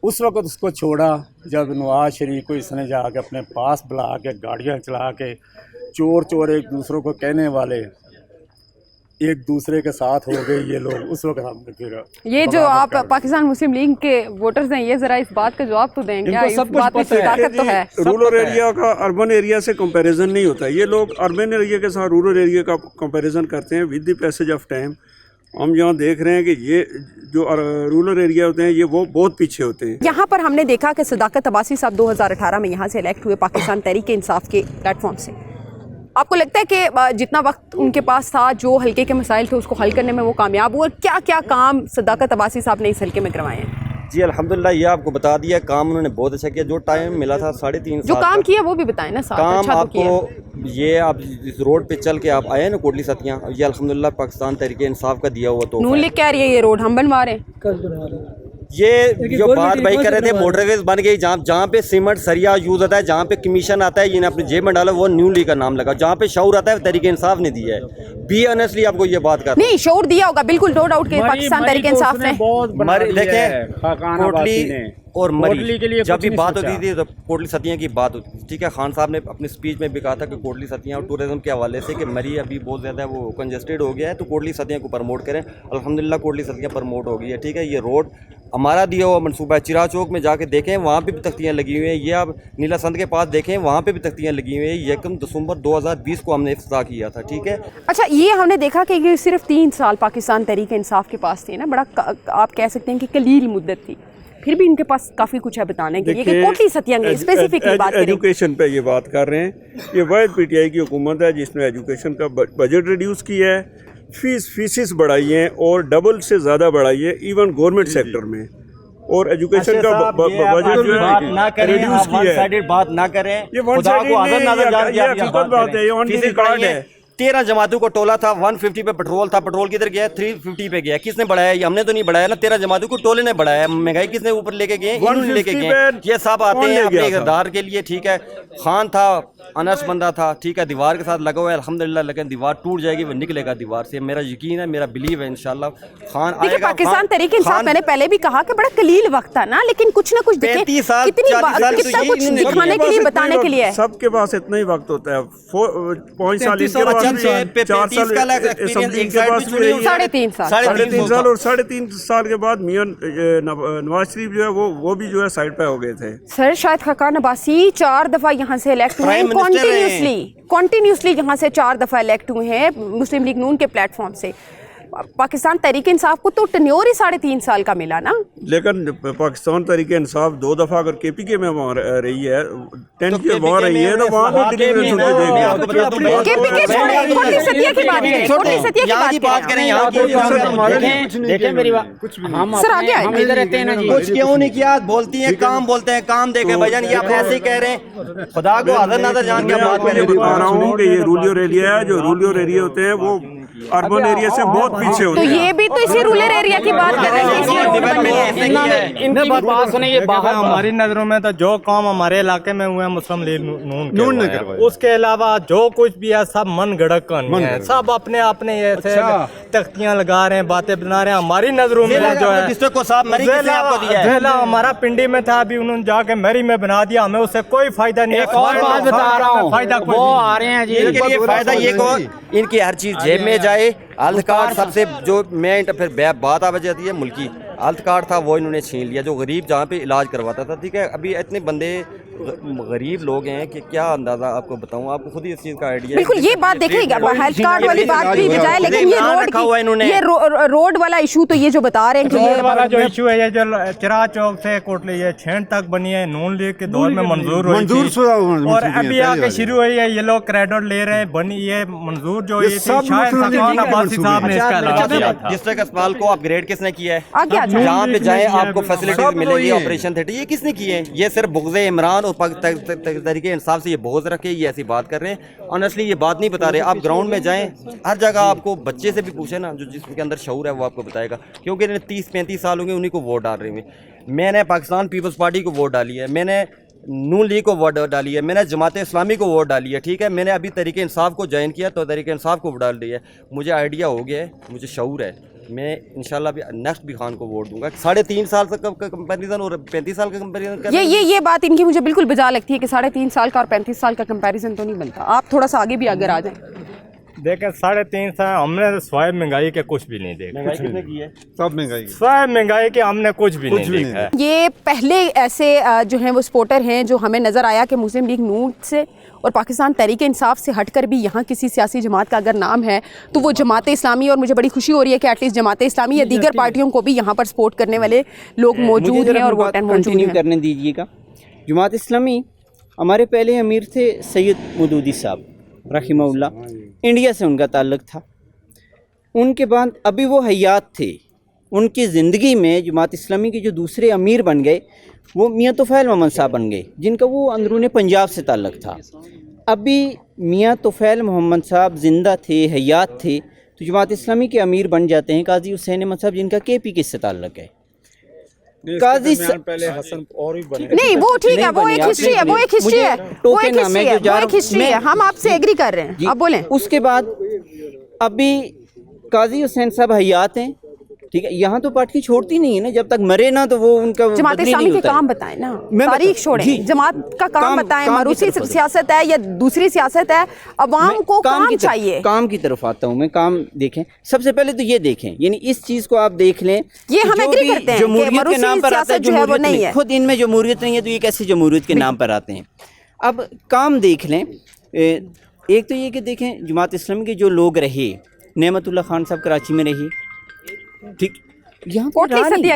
اس وقت اس کو چھوڑا جب نواز شریف کو اس نے جا کے اپنے پاس بلا کے گاڑیاں چلا کے چور ایک دوسروں کو کہنے والے ایک دوسرے کے ساتھ ہو گئے یہ لوگ. اس وقت ہم نے پھر یہ جو آپ پاکستان مسلم لیگ کے ووٹرز ہیں, یہ ذرا اس بات کا جواب تو دیں. کیا اس بات میں صداقت تو ہے؟ رورل ایریا کا اربن ایریا سے کمپیریزن نہیں ہوتا. یہ لوگ اربن ایریا کے ساتھ رورل ایریا کا کمپیریزن کرتے ہیں with the passage of time. हम यहाँ देख रहे हैं कि ये जो रूरल एरिया होते हैं ये वो बहुत पीछे होते हैं। यहाँ पर हमने देखा कि सदाकत अब्बासी साहब 2018 में यहाँ से इलेक्ट हुए पाकिस्तान तहरीक इंसाफ के प्लेटफॉर्म से। आपको लगता है कि जितना वक्त उनके पास था, जो हल्के के मसाइल थे उसको हल करने में वो कामयाब हुए? क्या क्या काम सदाकत अब्बासी साहब ने इस हल्के में करवाए हैं? जी अल्हम्दुलिल्लाह, ये आपको बता दिया, काम उन्होंने बहुत अच्छा किया। जो टाइम मिला था 3.5 साल जो काम किया वो भी बताएं ना साहब। काम अच्छा तो किया। आपको ये आप इस रोड पे चल के आप आए ना कोटली सतियाँ, ये अल्हम्दुलिल्लाह पाकिस्तान तहरीक इंसाफ का दिया हुआ तो नून लीग कह रही है ये रोड हम बनवा रहे हैं। ये जो बात भाई कर रहे थे मोटरवेज बन गई, जहाँ पे सीमेंट सरिया यूज होता है, जहाँ पे कमीशन आता है, ये अपने जेब में डाला, वो न्यू लीग का नाम लगा। जहाँ पे शऊर आता है तहरीक इंसाफ ने दिया है। बी ऑनेस्टली आपको ये बात कर नहीं, शऊर दिया होगा बिल्कुल, नो डाउट के पाकिस्तान तहरीक इंसाफ ने देखें कोटली और मरी के लिए जब भी बात होती थी तो कोटली सतियाँ की बात होती थी। ठीक है, खान साहब ने अपनी स्पीच में भी कहा था कि कोटली सतियाँ और टूरिज्म के हवाले से कि मरी अभी बहुत ज़्यादा वो कंजेस्टेड हो गया है, तो कोटली सतियाँ को प्रमोट करें। अल्हम्दुलिल्लाह कोटली सतियाँ प्रमोट हो गई है। ठीक है, ये रोड हमारा दिया हुआ मनसूबा है। चिरा चौक में जाके देखें, वहाँ पे भी तख्तियाँ लगी हुई हैं। ये आप नीला संत के पास देखें, वहाँ पे भी तख्तियाँ लगी हुई हैं। 1 दिसंबर 2020 को हमने इफ्तिताह किया था। ठीक है, अच्छा, ये हमने देखा कि ये सिर्फ 3 साल पाकिस्तान तहरीक इंसाफ के पास थी ना, बड़ा आप कह सकते हैं कि कलील मुद्दत थी, फिर भी इनके पास काफ़ी कुछ है बताने के लिए कि कोटली सतियाँ की स्पेसिफिकली बात करें। एजुकेशन पे ये बात कर रहे हैं। ये वाहिद पीटीआई की हुकूमत है जिसने एजुकेशन का बजट रिड्यूस किया है, फीसिस बढ़ाई हैं और डबल से ज़्यादा बढ़ाई है इवन गवर्नमेंट सेक्टर में। और एजुकेशन का बजट जो है रिड्यूस किया है। बात ना करें, ये वन साइडेड बात है, ये ऑन द रिकॉर्ड है। 13 जमातों को टोला था, 150 पे पेट्रोल था, पेट्रोल किधर गया? 350 पे गया। किसने बढ़ाया? ये हमने तो नहीं बढ़ाया ना, 13 जमातों को टोले ने बढ़ाया। महंगाई किसने ऊपर लेके गए? इन्होंने लेके गए। ये सब आते हैं अपने इक़्तिदार के लिए। ठीक है, खान था, अनस बंदा था, ठीक है, दीवार के साथ लगा हुआ है अल्हम्दुलिल्लाह, लेकिन दीवार टूट जाएगी, वो निकलेगा दीवार से। मेरा यकीन है, मेरा बिलीव है इंशाल्लाह खान आएगा। पाकिस्तान तहरीक इंसाफ मैंने पहले भी कहा कि बड़ा कलील वक्त था ना, लेकिन कुछ ना कुछ दिखाने के लिए, बताने के लिए। सबके पास इतना ही वक्त होता है। 5 साल इनके पास, 4 साल असम्बली के पास, 3.5 साल, और 3.5 साल के बाद मियां नवाज शरीफ जो है वो भी जो है साइड पे हो गए थे। सर शायद खाकान अब्बासी 4 दफ़ा यहाँ से इलेक्ट हुए हैं, कॉन्टिन्यूसली यहाँ से 4 दफ़ा इलेक्ट हुए हैं मुस्लिम लीग नून के प्लेटफॉर्म से। पाकिस्तान तहरीक इंसाफ को तो टेन्योर ही 3.5 साल का मिला ना। लेकिन पाकिस्तान तहरीक इंसाफ 2 दफ़ा अगर केपीके में वहाँ रही है, 10 के वहाँ रही है, तो वहाँ भी डिलीवरेंस उनको देंगे। केपीके छोड़े, कोटली सतिया की बात करें, कोटली सतिया की बात करें। यहाँ की देखें मेरी बात, कुछ सर आगे हम इधर रहते हैं ना जी। कुछ क्यों नहीं किया? बोलती हैं काम, बोलते हैं काम देखे भाईजान, ये आप ऐसे ही कह रहे हैं। खुदा को हाज़िर नाज़िर जान के बात कर रहा हूँ कि ये रूरल एरिया है, जो रूरल एरिया होते हैं वो अर्बन एरिया से बहुत पीछे होते हैं। तो ये भी तो इसी रूरल एरिया की बात कर रहे हैं। इनकी बात सुने, ये बाहर हमारी नज़रों में तो जो काम हमारे इलाके में हुए हैं मुस्लिम लीग नून ने करवाया, उसके अलावा जो कुछ भी है सब मन गढ़क कहानी है। सब अपने अपने ऐसे तख्तियां लगा रहे हैं, बातें बना रहे हैं। हमारी नज़रों में जो है जेला हमारा पिंडी में था, अभी उन्होंने जाके मरी में बना दिया, हमें उससे कोई फायदा नहीं है। और बात बता रहा हूँ, फायदा वो आ रहे हैं जी, फायदा ये को इनकी हर चीज़ जेब में जाए। हेल्थ कार्ड सबसे जो मैं फिर बात आ जाती है मुल्की, हेल्थ कार्ड था वो इन्होंने छीन लिया, जो गरीब जहाँ पे इलाज करवाता था। ठीक है, अभी इतने बंदे गरीब लोग हैं कि क्या अंदाज़ा आपको बताऊँ, आपको खुद ही इस चीज़ का आइडिया। बिल्कुल ये बात देखिएगा, हेल्थ कार्ड वाली बात भी बजाय, लेकिन ये रोड वाला इशू तो ये जो बता रहे हैं कि ये वाला जो इशू है, ये जो चिरा चौक से कोटली ये छेंड तक बनी है, नून लीग के दौर में मंजूर हुई थी, और अभी आके शुरू हुई है। ये लोग क्रेडिट ले रहे हैं, बनी ये मंजूर जो हुई थी शायद खान अब्बासी साहब ने इसका ऐलान किया था। डिस्ट्रिक्ट अस्पताल को अपग्रेड किसने किया है? जहाँ पे जाए आपको फैसिलिटीज मिलेगी, ऑपरेशन थिएटर, ये किसने किए हैं? ये सिर्फ बुग़्ज़े इमरान और तरीके इंसाफ से ये बोझ रखे, ये ऐसी बात कर रहे हैं। ऑनेस्टली ये बात नहीं बता रहे। आप ग्राउंड में जाएं, हर जगह आपको बच्चे से भी पूछे ना, जो जिसके अंदर शऊर है वो आपको बताएगा, क्योंकि इन्हें 30-35 साल होंगे उन्हीं को वोट डाल रहे हैं। मैंने पाकिस्तान पीपल्स पार्टी को वोट डाली है, मैंने नून लीग को वोट डाली है, मैंने जमात इस्लामी को वोट डाली है। ठीक है, मैंने अभी तहरीक इंसाफ को ज्वाइन किया तो तहरीक इंसाफ को डाल दी है। मुझे आइडिया हो गया है, मुझे शऊर है, मैं इंशाल्लाह भी नेक्स्ट भी खान को वोट दूंगा। 3.5 साल का कंपैरिजन और 35 साल का कंपैरिजन, ये बात इनकी मुझे बिल्कुल बजा लगती है कि 3.5 साल का और 35 साल का कंपैरिजन तो नहीं बनता। आप थोड़ा सा आगे भी अगर आ जाएं। देखें 350 हमने तो स्वाय महंगाई के कुछ भी नहीं देखा। महंगाई कितने की है? सब महंगाई स्वाय महंगाई के हमने कुछ भी नहीं देखा है। ये पहले ऐसे जो हैं वो सपोर्टर हैं जो हमें नज़र आया कि मुस्लिम लीग नून से और पाकिस्तान तहरीक इंसाफ से हटकर भी यहाँ किसी सियासी जमात का अगर नाम है तो वो जमात इस्लामी, और मुझे बड़ी खुशी हो रही है कि एटलीस्ट जमात इस्लामी या दीगर पार्टियों को भी यहाँ पर सपोर्ट करने वाले लोग मौजूद हैं और वोट मौजूद हैं। करने दीजिएगा। जमात इस्लामी हमारे पहले अमीर थे सैयद मौदूदी साहब रहिमहुल्लाह, इंडिया से उनका ताल्लुक़ था। उनके बाद अभी वो हयात थे, उनकी ज़िंदगी में जमात इस्लामी के जो दूसरे अमीर बन गए वो मियाँ तोफ़ैल मोहम्मद साहब बन गए, जिनका वो अंदरून पंजाब से ताल्लुक़ था। अभी मियाँ तोफ़ैल मोहम्मद साहब ज़िंदा थे, हयात थे, तो जमात इस्लामी के अमीर बन जाते हैं काजी हुसैन अहमद साहब, जिनका KPK से ताल्लुक़ है। काजी पहले हसन और भी बने नहीं, वो ठीक है, वो एक हिस्ट्री है, वो एक हिस्ट्री है, वो एक हिस्ट्री है, वो एक हिस्ट्री है, हम आपसे एग्री कर रहे हैं, आप बोलें। उसके बाद अभी काजी हुसैन साहब हयात हैं, ठीक है। यहाँ तो पार्टी छोड़ती नहीं है ना, जब तक मरे ना तो वो उनका जमात इस्लामी के काम बताएं ना, तारीख छोड़ें, जमात का काम बताएं, मारूसी सियासत है या दूसरी सियासत है, अवाम को काम चाहिए। काम की तरफ आता हूँ मैं, काम देखें। सबसे पहले तो ये देखें, यानी इस चीज़ को आप देख लें, ये हम एग्री करते हैं कि जमहूरियत के नाम पर आता है, जमहूरियत नहीं है, खुद इनमें जमहूरियत नहीं है तो ये कैसे जमहूरियत के नाम पर आते हैं। अब काम देख लें, एक तो ये कि देखें जमात इस्लामी के जो लोग रहे, नेमतुल्लाह खान साहब कराची में रहे, ठीक, यहाँ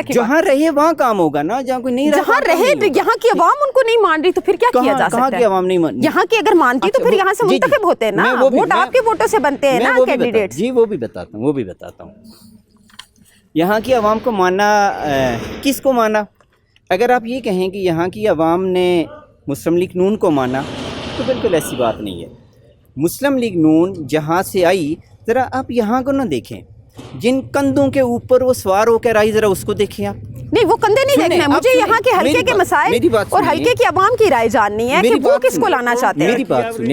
जहाँ रहे वहाँ काम होगा ना, जहाँ कोई नहीं जहाँ रहे तो यहाँ की आवाम उनको नहीं मान रही तो फिर क्या किया जा सकता है? कहाँ की आवाम नहीं मान, यहाँ की अगर मानती तो फिर यहाँ से मुंतखब होते हैं ना, वोट आपके वोटों से बनते हैं ना कैंडिडेट। जी वो भी बताता हूँ। यहाँ की आवाम को माना, किसको माना? अगर आप ये कहें कि यहाँ की आवाम ने मुस्लिम लीग नून को माना तो बिल्कुल ऐसी बात नहीं है। मुस्लिम लीग नून जहाँ से आई, ज़रा आप यहाँ को ना देखें, जिन कंधों के ऊपर वो सवार होकर आई, ज़रा उसको देखें आप। नहीं, वो कंधे नहीं देखने, मुझे यहाँ के हल्के के मसाइल और हल्के की आवाम की राय जाननी है कि वो किसको लाना चाहते हैं।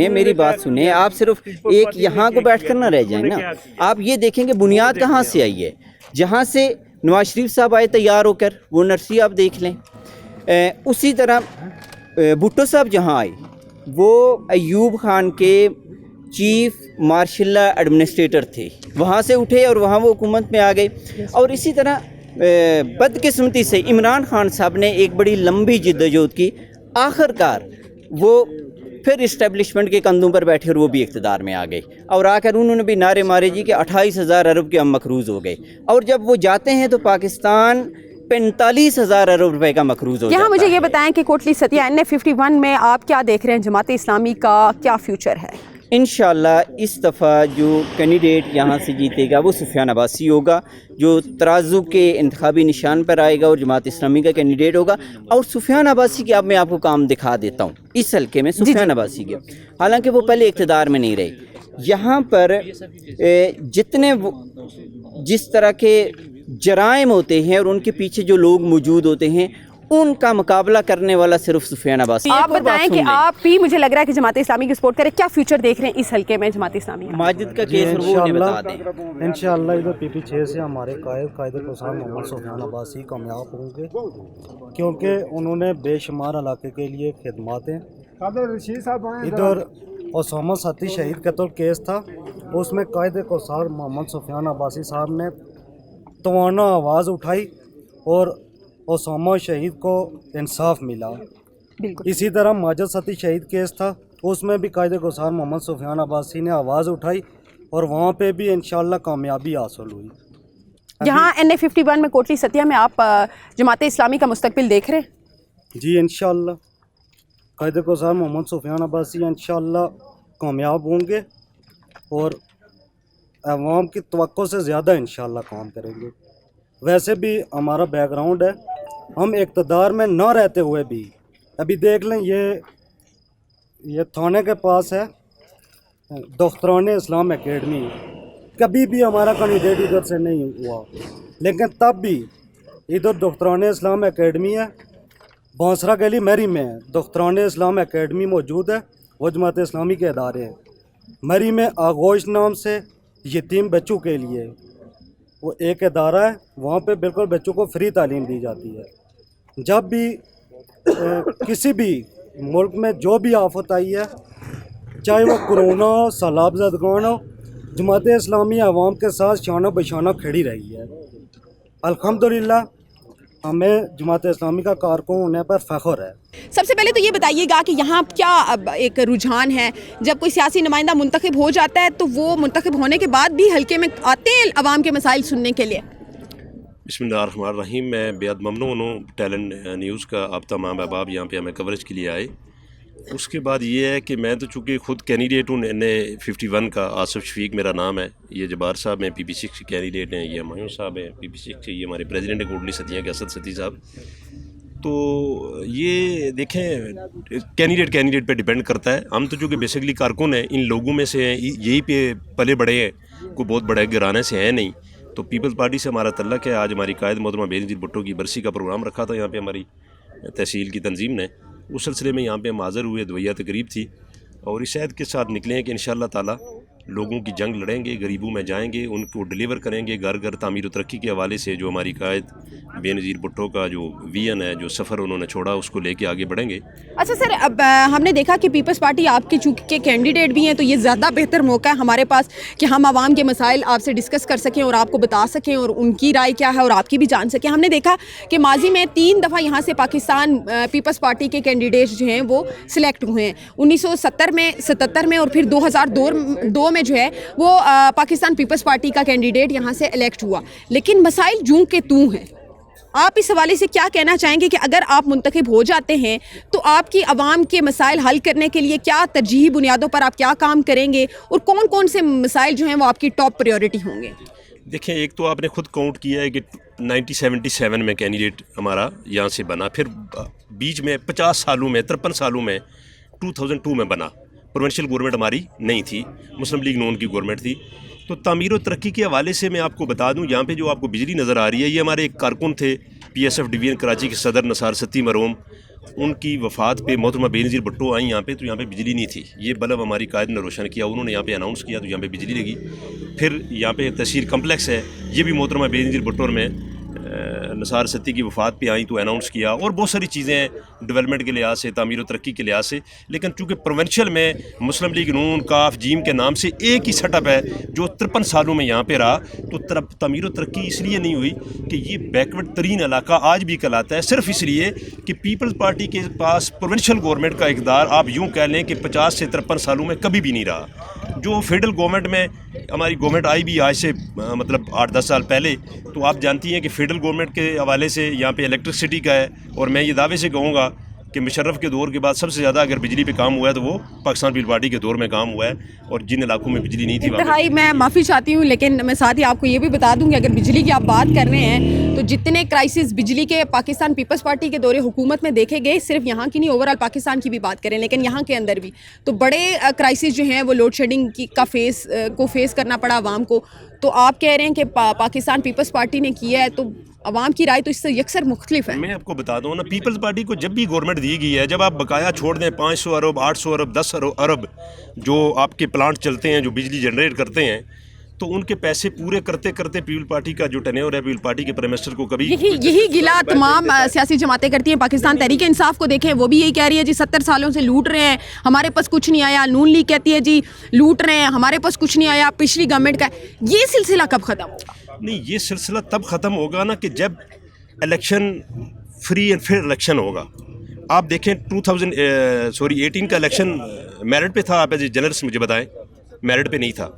मेरी बात सुने, आप सिर्फ एक यहाँ को बैठ कर ना रह जाए ना, आप ये देखेंगे बुनियाद कहाँ से आई है। जहाँ से नवाज शरीफ साहब आए तैयार होकर, वो नर्सरी आप देख लें। उसी तरह भुट्टो साहब जहाँ आए वो अयूब खान के चीफ मार्शल एडमिनिस्ट्रेटर थे, वहाँ से उठे और वहाँ वो हुकूमत में आ गए। और इसी तरह बदकिस्मती से इमरान खान साहब ने एक बड़ी लंबी जिद्दोजहद की, आखिरकार वो फिर इस्टेब्लिशमेंट के कंधों पर बैठे और वो भी इक़्तिदार में आ गए, और आकर उन्होंने भी नारे मारे जी कि 28,000 अरब के हम मकरूज़ हो गए, और जब वो जाते हैं तो पाकिस्तान 45,000 अरब रुपए का मकरूज़ हो जाता है। यहाँ मुझे ये बताएं कि कोटली सतिया NA51 में आप क्या देख रहे हैं, जमात इस्लामी का क्या फ्यूचर है? इंशाल्लाह इस दफ़ा जो कैंडिडेट यहाँ से जीतेगा वो सुफियान अब्बासी होगा, जो तराजू के इंतखाबी निशान पर आएगा और जमात इस्लामी का कैंडिडेट होगा। और सुफियान अब्बासी की अब मैं आपको काम दिखा देता हूँ इस हल्के में, सुफियान अब्बासी के, हालांकि वो पहले इक़्तिदार में नहीं रहे, यहाँ पर जिस तरह के जराइम होते हैं और उनके पीछे जो लोग मौजूद होते हैं, उनका मुकाबला करने वाला सिर्फ सुफियान अब्बासी। आप बताएं कि आप भी, मुझे लग रहा है कि जमात इस्लामी की सपोर्ट करें, क्या फ्यूचर देख रहे हैं इस हल्के में जमात इस्लामी? माजिद का केस और वो उन्हें बता दें। इंशाअल्लाह इधर PP 6 से हमारे कायदे प्रसाद मोहम्मद सुफियान अब्बासी कामयाब होंगे, क्योंकि उन्होंने बेशुमार इलाके के लिए खिदमतें। इधर ओसामा साथी शहीद कत्ल केस था, उसमें कायदे प्रसाद मोहम्मद सुफियान अब्बासी साहब ने तवाना आवाज़ उठाई और ओसामा शहीद को इंसाफ मिला। इसी तरह माजिद सती शहीद केस था, उसमें भी कायदे गुज़ार मोहम्मद सुफियान अब्बासी ने आवाज़ उठाई और वहाँ पे भी इंशाअल्लाह कामयाबी हासिल हुई। यहाँ NA51 में कोटली सतिया में आप जमात इस्लामी का मुस्तकबिल देख रहे हैं? जी इंशाअल्लाह कायदे गुज़ार मोहम्मद सुफियान अब्बासी इंशाअल्लाह कामयाब होंगे और अवाम की तवक्को से ज़्यादा इंशाअल्लाह काम करेंगे। वैसे भी हमारा बैकग्राउंड है, हम इक़्तिदार में न रहते हुए भी, अभी देख लें ये थाने के पास है दफ्तरान इस्लाम एकेडमी, कभी भी हमारा कैंडिडेट इधर से नहीं हुआ, लेकिन तब भी इधर दफ्तरान इस्लाम एकेडमी है, बांसरा गली मरी में है, दफ्तरान इस्लाम एकेडमी मौजूद है, वो जमात इस्लामी के अदारे हैं। मरी में आगोश नाम से यतीम बच्चों के लिए वो एक अदारा है, वहाँ पे बिल्कुल बच्चों को फ्री तालीम दी जाती है। जब भी किसी भी मुल्क में जो भी आफत आई है, चाहे वो कोरोना हो, सैलाब ज़दगान हो, जमात इस्लामी आवाम के साथ शाना बशाना खड़ी रही है। अल्हम्दुलिल्लाह हमें जमात इस्लामी का कारकुन होने पर फ़ख्र है। सबसे पहले तो ये बताइएगा कि यहाँ क्या अब एक रुझान है, जब कोई सियासी नुमाइंदा मुंतखब हो जाता है तो वो मुंतखब होने के बाद भी हल्के में आते हैं अवाम के मसाइल सुनने के लिए? बिस्मिल्लाहिर्रहमानिर्रहीम। मैं बेहद ममनून हूँ टैलेंट न्यूज़ का, आप तमाम अहबाब यहाँ पे हमें कवरेज के लिए आए। उसके बाद ये है कि मैं तो चूँकि ख़ुद कैंडिडेट हूँ NA51 का, आसिफ शफीक मेरा नाम है। ये जबार साहब हैं PP6 के कैंडिडेट हैं, ये हमायूं साहब हैं PP6 के, ये हमारे प्रेसिडेंट है कोटली सतिया के असद सती साहब। तो ये देखें कैंडिडेट पे डिपेंड करता है। हम तो चूँकि बेसिकली कारकुन हैं, इन लोगों में से हैं, यही पे पले बड़े हैं, कोई बहुत बड़े घराने से हैं नहीं। तो पीपल्स पार्टी से हमारा तल्लक है। आज हमारी कायद मोहतरमा बेनज़ीर भुट्टो की बरसी का प्रोग्राम रखा था यहाँ पे हमारी तहसील की तंजीम ने। उस सिलसिले में यहाँ पे हम हाज़िर हुए, दुआया तकरीब थी और इस शहद के साथ निकले हैं कि इंशाअल्लाह ताला लोगों की जंग लड़ेंगे, गरीबों में जाएंगे, उनको डिलीवर करेंगे घर घर तामीर व तरक्की के हवाले से। जो हमारी कायद बेनज़ीर भुट्टो का जो विजन है, जो सफ़र उन्होंने छोड़ा, उसको लेके आगे बढ़ेंगे। अच्छा सर, अब हमने देखा कि पीपल्स पार्टी आपके चूँकि कैंडिडेट भी हैं तो ये ज़्यादा बेहतर मौका है हमारे पास कि हम आवाम के मसाइल आपसे डिस्कस कर सकें और आपको बता सकें और उनकी राय क्या है और आपकी भी जान सकें। हमने देखा कि माजी में 3 दफ़ा यहाँ से पाकिस्तान पीपल्स पार्टी के कैंडिडेट्स जो हैं वो सिलेक्ट हुए हैं, 1970 में, 77 में और फिर 2002 में जो है वो पाकिस्तान पीपल्स पार्टी का कैंडिडेट यहाँ से इलेक्ट हुआ। लेकिन मसाइल जूं के तूं हैं। आप इस हवाले से क्या कहना चाहेंगे कि अगर आप मुंतखब हो जाते हैं तो आपकी आवाम के मसाइल हल करने के लिए क्या तरजीही बुनियादों पर आप क्या काम करेंगे और कौन कौन से मसाइल जो हैं वो आपकी टॉप प्रायोरिटी होंगे? देखें, एक तो आपने खुद काउंट किया है कि 1977 में कैंडिडेट हमारा यहाँ से बना, फिर बीच में 50 सालों में, 53 सालों में 2002 में बना। प्रोविंशियल गवर्नमेंट हमारी नहीं थी, मुस्लिम लीग नून की गवर्नमेंट थी। तो तामीर व तरक्की के हवाले से मैं आपको बता दूं, यहाँ पे जो आपको बिजली नज़र आ रही है, ये हमारे एक कारकुन थे PSF डिवीज़न कराची के सदर नसार सती मरहूम, उनकी वफ़ात पे मोहतरमा बेनज़ीर भुट्टो आई यहाँ पे, तो यहाँ पे बिजली नहीं थी। ये बल्ब हमारी कायद ने रोशन किया, उन्होंने यहाँ पे अनाउंस किया तो यहाँ पे बिजली लगी। फिर यहाँ पे तहसील कम्प्लेक्स है, ये भी मोहतरमा बेनज़ीर भुट्टो में नसार सती की वफ़ात पे आई तो अनाउंस किया। और बहुत सारी चीज़ें हैं डेवलपमेंट के लिहाज से, तामीर व तरक्की के लिहाज से। लेकिन चूँकि प्रोविंशियल में मुस्लिम लीग नून काफ जीम के नाम से एक ही सेटअप है जो 53 सालों में यहाँ पे रहा, तो तामीर व तरक्की इसलिए नहीं हुई कि ये बैकवर्ड तरीन इलाका आज भी कहलाता है, सिर्फ इसलिए कि पीपल्स पार्टी के पास प्रोविंशियल गवर्नमेंट का इक़्तिदार आप यूँ कह लें कि 50 से 53 सालों में कभी भी नहीं रहा। जो फेडरल गवर्नमेंट में हमारी गवर्नमेंट आई भी आज से मतलब 8-10 साल पहले, तो आप जानती हैं कि फेडरल गवर्नमेंट के हवाले से यहाँ पे इलेक्ट्रिसिटी का है। और मैं ये दावे से कहूँगा कि मुशर्रफ के दौर के बाद सबसे ज़्यादा अगर बिजली पे काम हुआ है तो वो पाकिस्तान पीपल्स पार्टी के दौर में काम हुआ है। और जिन इलाकों में बिजली नहीं थी भाई, मैं माफ़ी चाहती हूँ, लेकिन मैं साथ ही आपको ये भी बता दूँ कि अगर बिजली की आप बात कर रहे हैं तो जितने क्राइसिस बिजली के पाकिस्तान पीपल्स पार्टी के दौरे हुकूमत में देखे गए, सिर्फ यहाँ की नहीं, ओवरऑल पाकिस्तान की भी बात करें, लेकिन यहाँ के अंदर भी तो बड़े क्राइसिस जो हैं वो लोड शेडिंग का फेस करना पड़ा आवाम को। तो आप कह रहे हैं कि पाकिस्तान पीपल्स पार्टी ने किया है, तो अवाम की राय तो इससे यकसर मुख्तलिफ है। मैं आपको बता दूँ ना, पीपल्स पार्टी को जब भी गवर्नमेंट दी गई है, जब आप बकाया छोड़ दें 500 अरब, 800 अरब, 10 अरब जो आपके प्लांट चलते हैं, जो बिजली जनरेट करते हैं, तो उनके पैसे पूरे करते करते पीपल पार्टी का जो टेन्योर है, पीपल पार्टी के प्राइम मिनिस्टर को कभी यही गिला तमाम सियासी जमातें करती हैं। पाकिस्तान तहरीक इंसाफ को देखें, वो भी यही कह रही है जी 70 सालों से लूट रहे हैं, हमारे पास कुछ नहीं आया। नून लीग कहती है जी लूट रहे हैं, हमारे पास कुछ नहीं आया, पिछली गवर्नमेंट का। ये सिलसिला कब ख़त्म होगा? नहीं, ये सिलसिला तब ख़त्म होगा ना कि जब election free and fair election होगा। आप देखें 18 का इलेक्शन मेरिट पे था। आप एज ए जर्नलिस्ट मुझे बताएं, मेरिट पे नहीं था।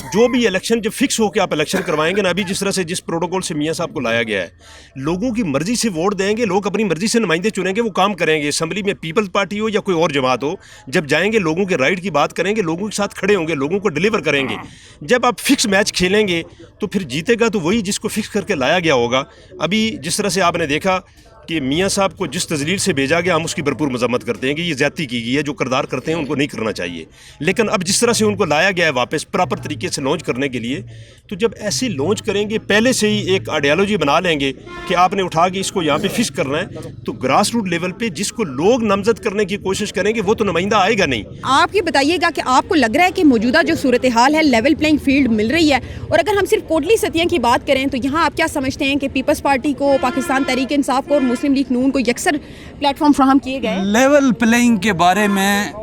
जो भी इलेक्शन जब फिक्स हो के आप इलेक्शन करवाएंगे ना, अभी जिस तरह से जिस प्रोटोकॉल से मियाँ साहब को लाया गया है, लोगों की मर्जी से वोट देंगे, लोग अपनी मर्जी से नुमाइंदे चुनेंगे, वो काम करेंगे। असम्बली में पीपल्स पार्टी हो या कोई और जमात हो, जब जाएंगे लोगों के राइट की बात करेंगे, लोगों के साथ खड़े होंगे, लोगों को डिलीवर करेंगे। जब आप फिक्स मैच खेलेंगे तो फिर जीतेगा तो वही जिसको फिक्स करके लाया गया होगा। अभी जिस तरह से आपने देखा कि मियाँ साहब को जिस तजलील से भेजा गया, हम उसकी भरपूर मजम्मत करते हैं कि ये ज़्यादती की गई है, जो किरदार करते हैं उनको नहीं करना चाहिए। लेकिन अब जिस तरह से उनको लाया गया है वापस प्रॉपर तरीके से लॉन्च करने के लिए, तो जब ऐसे लॉन्च करेंगे, पहले से ही एक आइडियालॉजी बना लेंगे कि आपने उठा के इसको यहाँ पे फिक्स करना है, तो ग्रास रूट लेवल पे जिसको लोग नामजद करने की कोशिश करेंगे वो तो नुमाइंदा आएगा नहीं। आप ये बताइएगा कि आपको लग रहा है कि मौजूदा जो सूरत हाल है, लेवल प्लेइंग फील्ड मिल रही है? और अगर हम सिर्फ कोटली सतिया की बात करें तो यहाँ आप क्या समझते हैं कि पीपल्स पार्टी को, पाकिस्तान तहरीक इंसाफ को और मुस्लिम लीग नून को यकसर प्लेटफॉर्म फ्राहम किए गए? लेवल प्लेइंग के बारे में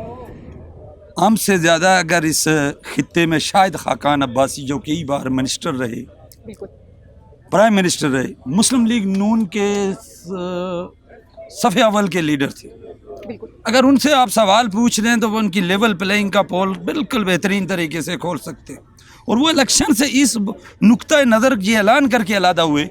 ہم سے زیادہ اگر اس خطے میں شاید خاقان عباسی جو کئی بار منسٹر رہے, پرائم منسٹر رہے, مسلم لیگ نون کے صف اول کے لیڈر تھے, اگر ان سے آپ سوال پوچھ لیں تو وہ ان کی لیول پلینگ کا پول بالکل بہترین طریقے سے کھول سکتے ہیں. اور وہ الیکشن سے اس نقطۂ نظر یہ اعلان کر کے علیحدہ ہوئے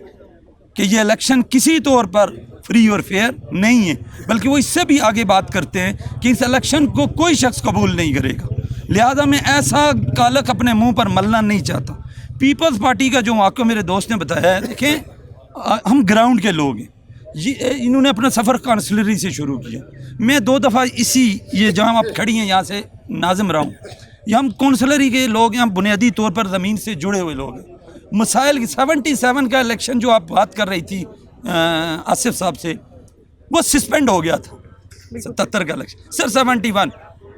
کہ یہ الیکشن کسی طور پر فری اور فیئر نہیں ہے, بلکہ وہ اس سے بھی آگے بات کرتے ہیں کہ اس الیکشن کو کوئی شخص قبول نہیں کرے گا. لہذا میں ایسا کالک اپنے منہ پر ملنا نہیں چاہتا. پیپلز پارٹی کا جو واقعہ میرے دوست نے بتایا ہے, دیکھیں ہم گراؤنڈ کے لوگ ہیں, انہوں نے اپنا سفر کانسلری سے شروع کیا. میں 2 دفعہ یہ جہاں آپ کھڑی ہیں یہاں سے ناظم رہا ہوں, یہ ہم کونسلری کے لوگ ہیں, ہم بنیادی طور پر زمین سے جڑے ہوئے لوگ ہیں. مسائل 77 کا الیکشن جو آپ بات کر رہی تھی آصف صاحب سے, وہ سسپینڈ ہو گیا تھا. 77 کا الیکشن, سر 71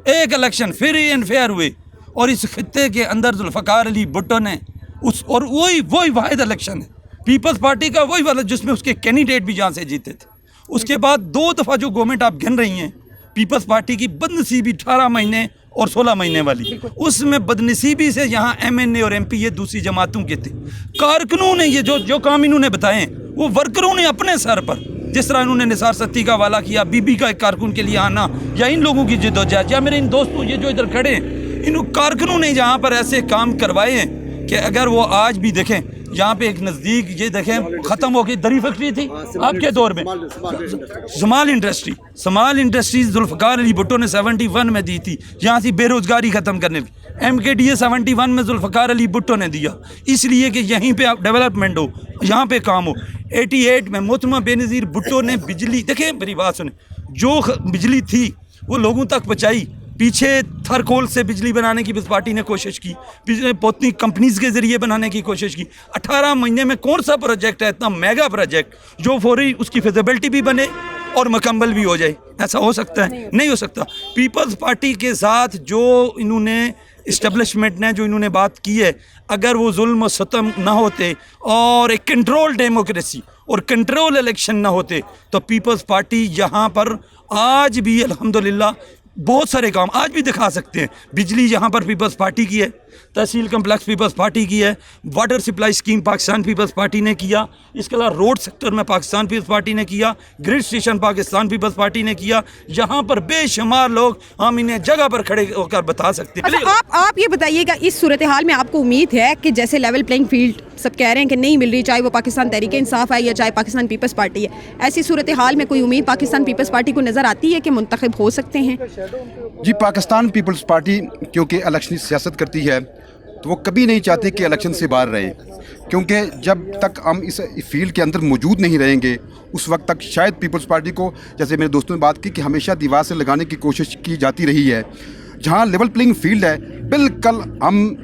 ایک الیکشن فری اینڈ فیئر ہوئے, اور اس خطے کے اندر ذوالفقار علی بھٹو نے اور وہی واحد الیکشن ہے پیپلز پارٹی کا, وہی والا جس میں اس کے کینڈیڈیٹ بھی جہاں سے جیتے تھے. اس کے بعد 2 دفعہ جو گورنمنٹ آپ گن رہی ہیں پیپلز پارٹی کی, بدنصیبی 18 مہینے اور 16 مہینے والی, اس میں بدنصیبی سے یہاں ایم این اے اور ایم پی یہ دوسری جماعتوں کے تھے. کارکنوں نے یہ جو کام انہوں نے بتائے وہ ورکروں نے اپنے سر پر, جس طرح انہوں نے نثار ستی کا حوالہ کیا, بی بی کا ایک کارکن کے لیے آنا, یا ان لوگوں کی جدوجہد, یا میرے ان دوستوں یہ جو ادھر کھڑے ہیں, ان کارکنوں نے یہاں پر ایسے کام کروائے ہیں کہ اگر وہ آج بھی دیکھیں یہاں پہ ایک نزدیک یہ دیکھیں ختم ہو گئی دری فیکٹری تھی آپ کے دور میں, سمال انڈسٹریز ذوالفقار علی بھٹو نے 71 میں دی تھی, یہاں سے بے روزگاری ختم کرنے کی. ایم کے ڈی اے 71 میں ذوالفقار علی بھٹو نے دیا, اس لیے کہ یہیں پہ ڈیولپمنٹ ہو, یہاں پہ کام ہو. 88 میں محترمہ بے نظیر بھٹو نے بجلی, دیکھیں میری بات سنیں, جو بجلی تھی وہ لوگوں تک پہنچائی. پیچھے تھرکول سے بجلی بنانے کی اس پارٹی نے کوشش کی, پوتنی کمپنیز کے ذریعے بنانے کی کوشش کی. 18 مہینے میں کون سا پروجیکٹ ہے اتنا میگا پروجیکٹ جو فوری اس کی فیزیبلٹی بھی بنے اور مکمل بھی ہو جائے؟ ایسا ہو سکتا ہے؟ نہیں ہو سکتا. پیپلز پارٹی کے ساتھ جو انہوں نے اسٹیبلشمنٹ نے جو انہوں نے بات کی ہے, اگر وہ ظلم و ستم نہ ہوتے اور ایک کنٹرول ڈیموکریسی اور کنٹرول الیکشن نہ ہوتے تو پیپلز پارٹی یہاں پر آج بھی الحمدللہ بہت سارے کام آج بھی دکھا سکتے ہیں. بجلی یہاں پر پیپلز پارٹی کی ہے, تحصیل کمپلیکس پیپلز پارٹی کی ہے, water supply scheme Pakistan Peoples Party نے کیا, اس کے علاوہ روڈ سیکٹر میں پاکستان پیپلز پارٹی نے کیا, گریڈ اسٹیشن پاکستان پیپلز پارٹی نے کیا. یہاں پر بے شمار لوگ ہم انہیں جگہ پر کھڑے ہو کر بتا سکتے ہیں. اچھا آپ یہ بتائیے گا, اس صورتحال میں آپ کو امید ہے کہ جیسے لیول پلینگ فیلڈ سب کہہ رہے ہیں کہ نہیں مل رہی, چاہے وہ پاکستان تحریک انصاف ہے یا چاہے پاکستان پیپلز پارٹی ہے, ایسی صورتحال میں کوئی امید پاکستان پیپلز پارٹی کو نظر آتی ہے کہ منتخب ہو سکتے ہیں؟ جی, پاکستان پیپلز پارٹی کیونکہ الیکشنی سیاست کرتی ہے تو وہ کبھی نہیں چاہتے کہ الیکشن سے باہر رہیں, کیونکہ جب تک ہم اس فیلڈ کے اندر موجود نہیں رہیں گے اس وقت تک شاید پیپلز پارٹی کو, جیسے میرے دوستوں نے بات کی کہ ہمیشہ دیوار سے لگانے کی کوشش کی جاتی رہی ہے. جہاں لیول پلینگ فیلڈ ہے, بالکل ہم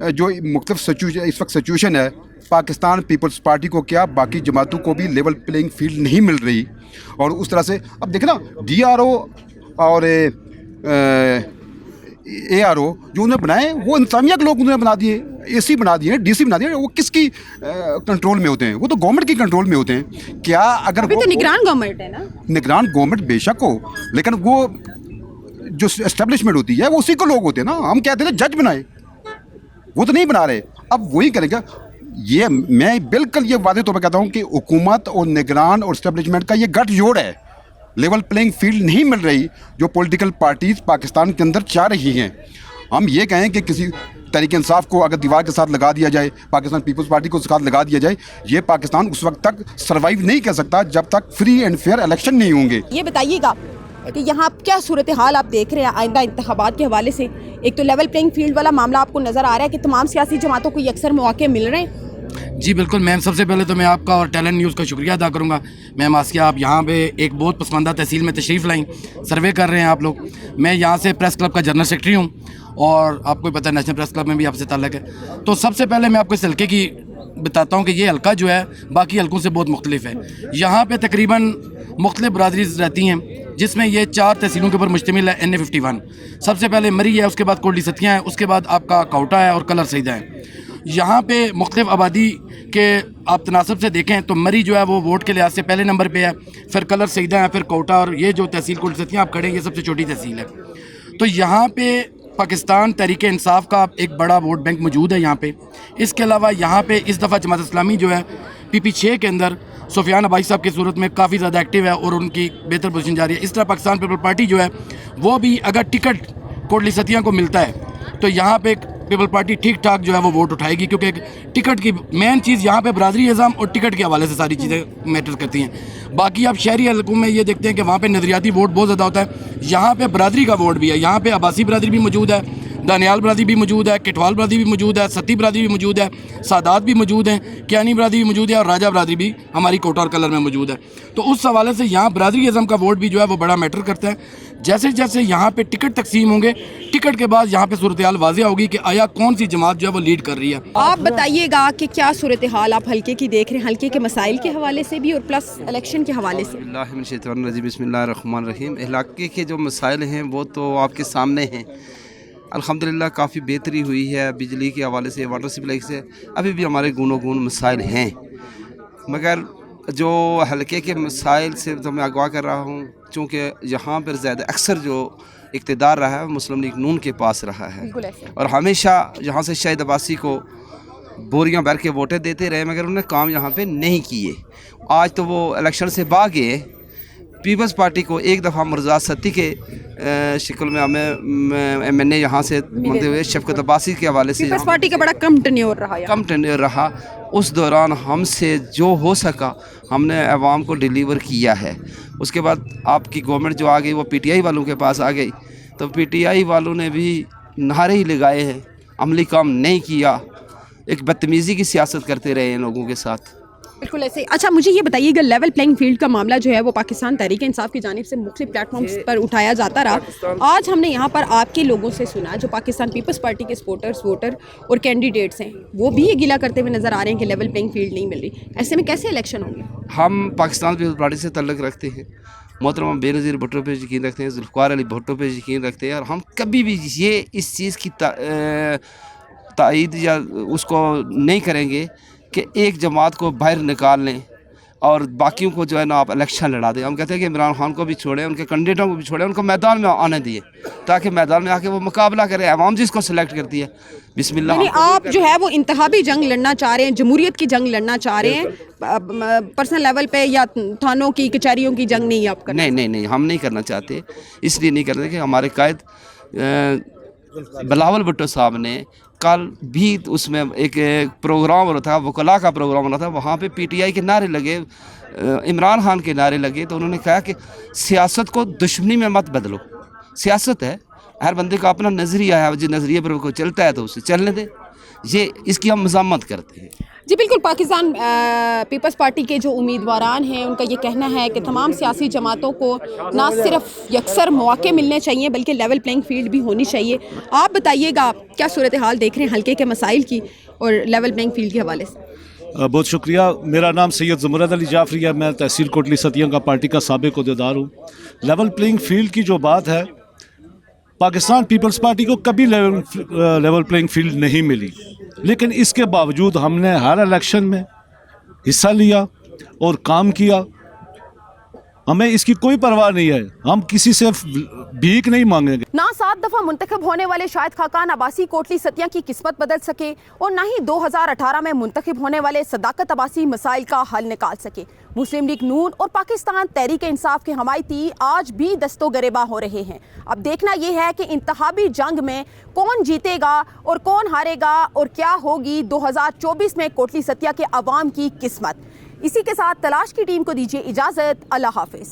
جو مختلف اس وقت سچویشن ہے, پاکستان پیپلز پارٹی کو کیا باقی جماعتوں کو بھی لیول پلینگ فیلڈ نہیں مل رہی. اور اس طرح سے اب دیکھیں نا, ڈی آر او اور اے آر او جو انہوں نے بنائے وہ انتظامیہ کے لوگ انہوں نے بنا دیے, اے سی بنا دیے, ڈی سی بنا دیے. وہ کس کی کنٹرول میں ہوتے ہیں؟ وہ تو گورنمنٹ کی کنٹرول میں ہوتے ہیں. کیا اگر ابھی تو نگران گورنمنٹ ہے نا, نگران گورنمنٹ بے شک ہو, لیکن وہ جو اسٹیبلشمنٹ ہوتی ہے وہ اسی کو لوگ ہوتے ہیں نا. ہم کہتے ہیں جج بنائے, وہ تو نہیں بنا رہے. اب وہی کریں گے. یہ میں بالکل یہ واضح طور پہ کہتا ہوں کہ حکومت اور نگران اور اسٹیبلشمنٹ کا یہ گٹھ جوڑ ہے. لیول پلینگ فیلڈ نہیں مل رہی جو پولیٹیکل پارٹیز پاکستان کے اندر چاہ رہی ہیں. ہم یہ کہیں کہ کسی تحریک انصاف کو اگر دیوار کے ساتھ لگا دیا جائے, پاکستان پیپلز پارٹی کو ساتھ لگا دیا جائے, یہ پاکستان اس وقت تک سروائیو نہیں کر سکتا جب تک فری اینڈ فیئر الیکشن نہیں ہوں گے. یہ بتائیے گا کہ یہاں کیا صورتحال آپ دیکھ رہے ہیں آئندہ انتخابات کے حوالے سے؟ ایک تو لیول پلینگ فیلڈ والا معاملہ آپ کو نظر آ رہا ہے کہ تمام سیاسی جماعتوں کو یہ اکثر مواقع مل رہے ہیں. جی بالکل میم, سب سے پہلے تو میں آپ کا اور ٹیلنٹ نیوز کا شکریہ ادا کروں گا. میم آسیہ, آپ یہاں پہ ایک بہت پسماندہ تحصیل میں تشریف لائیں, سروے کر رہے ہیں آپ لوگ. میں یہاں سے پریس کلب کا جنرل سیکرٹری ہوں اور آپ کو پتہ ہے نیشنل پریس کلب میں بھی آپ سے تعلق ہے. تو سب سے پہلے میں آپ کو اس حلقے کی بتاتا ہوں کہ یہ حلقہ جو ہے باقی حلقوں سے بہت مختلف ہے. یہاں پہ تقریباً مختلف برادریز رہتی ہیں جس میں یہ 4 تحصیلوں کے اوپر مشتمل ہے. NA51 سب سے پہلے مری ہے, اس کے بعد کوٹلی ستیاں ہیں, اس کے بعد آپ کا کوٹا ہے اور کلر سیدہ ہے. یہاں پہ مختلف آبادی کے آپ تناسب سے دیکھیں تو مری جو ہے وہ ووٹ کے لحاظ سے پہلے نمبر پہ ہے, پھر کلر سیدہ ہے, پھر کوٹا, اور یہ جو تحصیل کوٹلی ستیاں آپ کھڑے ہیں یہ سب سے چھوٹی تحصیل ہے. تو یہاں پہ पाकिस्तान तहरीक इंसाफ का एक बड़ा वोट बैंक मौजूद है यहाँ पे। इसके अलावा यहाँ पे इस दफ़ा जमात इस्लामी जो है PP6 के अंदर सुफियान अबाई साहब की सूरत में काफ़ी ज़्यादा एक्टिव है और उनकी बेहतर पोजीशन जा रही है। इस तरह पाकिस्तान पीपल पार्टी जो है वो भी अगर टिकट कोटली सतिया को मिलता है तो यहाँ पे पीपल पार्टी ठीक ठाक जो है वो वोट उठाएगी, क्योंकि एक टिकट की मेन चीज़ यहाँ पे बरादरी निज़ाम और टिकट के हवाले से सारी चीज़ें मैटर करती हैं। बाकी आप शहरी हलकों में ये देखते हैं कि वहाँ पे नज़रियाती वोट बहुत ज़्यादा होता है, यहाँ पे बरादरी का वोट भी है। यहाँ पे अब्बासी बरादरी भी मौजूद है, दानियाल बरादरी भी मौजूद है, किटवाल बरादरी भी मौजूद है, सती बरादरी भी मौजूद है, सादात भी मौजूद हैं, कियानी बरादरी भी मौजूद है और राजा बरादरी भी हमारी कोटा और कलर में मौजूद है। तो उस हवाले से यहाँ बरादरी इज़म का वोट भी जो है वो बड़ा मैटर करता है। जैसे जैसे यहाँ पे टिकट तकसीम होंगे, टिकट के बाद यहाँ पे सूरत हाल वाज़ेह होगी कि आया कौन सी जमात जो है वो लीड कर रही है। आप बताइएगा कि क्या सूरत हाल आप हल्के की देख रहे हैं, हल्के के मसाइल के हवाले से भी और प्लस इलेक्शन के हवाले से। बिस्मिल्लाहिर्रहमानिर्रहीम। इलाके के जो मसाइल हैं वो तो आपके सामने हैं। अल्हम्दुलिल्लाह काफ़ी बेहतरी हुई है बिजली के हवाले से, वाटर सप्लाई से। अभी भी हमारे गुनो गुन मसाइल हैं, मगर जो हल्के के मसाइल से तो मैं अगवा कर रहा हूँ, चूँकि यहाँ पर ज़्यादा अक्सर जो इक़्तिदार रहा है मुस्लिम लीग नून के पास रहा है और हमेशा यहाँ से शाहिद अब्बासी को बोरियां भर के वोटें देते रहे, मगर उन्होंने काम यहाँ पे नहीं किए। आज तो वो इलेक्शन से भाग गए। पीपल्स पार्टी को एक दफ़ा मुर्जा सती के शक्ल में हमें MNA यहाँ से बनते हुए शफकत अब्बासी के हवाले से पीपल्स पार्टी का बड़ा कम टेन्योर रहा। उस दौरान हमसे जो हो सका हमने अवाम को डिलीवर किया है। उसके बाद आपकी गवर्नमेंट जो आ गई वो PTI वालों के पास आ गई, तो PTI वालों ने भी नारे ही लगाए हैं, अमली काम नहीं किया, एक बदतमीज़ी की सियासत करते रहे इन लोगों के साथ। बिल्कुल ऐसे। अच्छा मुझे ये बताइएगा, लेवल प्लेइंग फील्ड का मामला जो है वो पाकिस्तान तहरीक इंसाफ की जानिब से मुख्तलिफ प्लेटफॉर्म्स पर उठाया जाता रहा। आज हमने यहाँ पर आपके लोगों से सुना जो पाकिस्तान पीपल्स पार्टी के सपोर्टर्स, वोटर और कैंडिडेट्स हैं, वो भी ये गिला करते हुए नज़र आ रहे हैं कि लेवल प्लेइंग फील्ड नहीं मिल रही। ऐसे में कैसे इलेक्शन होंगे? हम पाकिस्तान पीपल्स पार्टी से तल्लुक़ रखते हैं, मोहतरमा बेनज़ीर भुट्टो पे यकीन रखते हैं, जुल्फ़िकार अली भुट्टो पे यकीन रखते हैं, और हम कभी भी ये इस चीज़ की तायीद या उसको नहीं करेंगे कि एक जमात को बाहर निकाल लें और बाकियों को जो है ना आप इलेक्शन लड़ा दें। हम कहते हैं कि इमरान खान को भी छोड़ें, उनके कैंडिडेटों को भी छोड़ें, उनको मैदान में आने दिए ताकि मैदान में आके वो मुकाबला करें, अवाम जिसको सिलेक्ट करती है। बिस्मिल्लाह। यानी आप जो है वो इंतखाबी जंग लड़ना चाह रहे हैं, जमहूरियत की जंग लड़ना चाह रहे हैं, पर्सनल लेवल पे या थानों की कचहरियों की जंग नहीं आप करना? नहीं, हम नहीं करना चाहते। इसलिए नहीं करते कि हमारे कायद बिलावल भुट्टो साहब ने कल भी उसमें एक प्रोग्राम हो रहा था, वकला का प्रोग्राम हो रहा था, वहाँ पे PTI के नारे लगे, इमरान खान के नारे लगे, तो उन्होंने कहा कि सियासत को दुश्मनी में मत बदलो। सियासत है, हर बंदे का अपना नज़रिया है, जिस नज़रिए पर वो चलता है तो उसे चलने दे। ये इसकी हम मज़म्मत करते हैं। जी बिल्कुल। पाकिस्तान पीपल्स पार्टी के जो उम्मीदवारान हैं उनका ये कहना है कि तमाम सियासी जमातों को ना सिर्फ यकसर मौके मिलने चाहिए बल्कि लेवल प्लेइंग फील्ड भी होनी चाहिए। आप बताइएगा क्या सूरत हाल देख रहे हैं हल्के के मसाइल की और लेवल प्लेइंग फील्ड के हवाले से? बहुत शुक्रिया। मेरा नाम सैयद ज़ुमरद अली जाफरी है, मैं तहसील कोटली सतिया का पार्टी का साबिक अहदेदार हूँ। लेवल प्लेइंग फील्ड की जो बात है, पाकिस्तान पीपल्स पार्टी को कभी लेवल प्लेइंग फील्ड नहीं मिली, लेकिन इसके बावजूद हमने हर इलेक्शन में हिस्सा लिया और काम किया। हमें इसकी कोई परवाह नहीं है, हम किसी से भीख नहीं मांगेंगे। ना 7 दफ़ा मुंतखब होने वाले शाहिद खाकान अब्बासी कोटली सतिया की किस्मत बदल सके और ना ही 2018 में मुंतखब होने वाले सदाकत अब्बासी मसाइल का हल निकाल सके। मुस्लिम लीग नून और पाकिस्तान तहरीक इंसाफ के हमायती आज भी दस्तो गरेबा हो रहे हैं। अब देखना यह है कि इंतखाबी जंग में कौन जीतेगा और कौन हारेगा और क्या होगी 2024 में कोटली सतिया के अवाम की किस्मत। इसी के साथ तलाश की टीम को दीजिए इजाज़त। अल्लाह हाफिज़।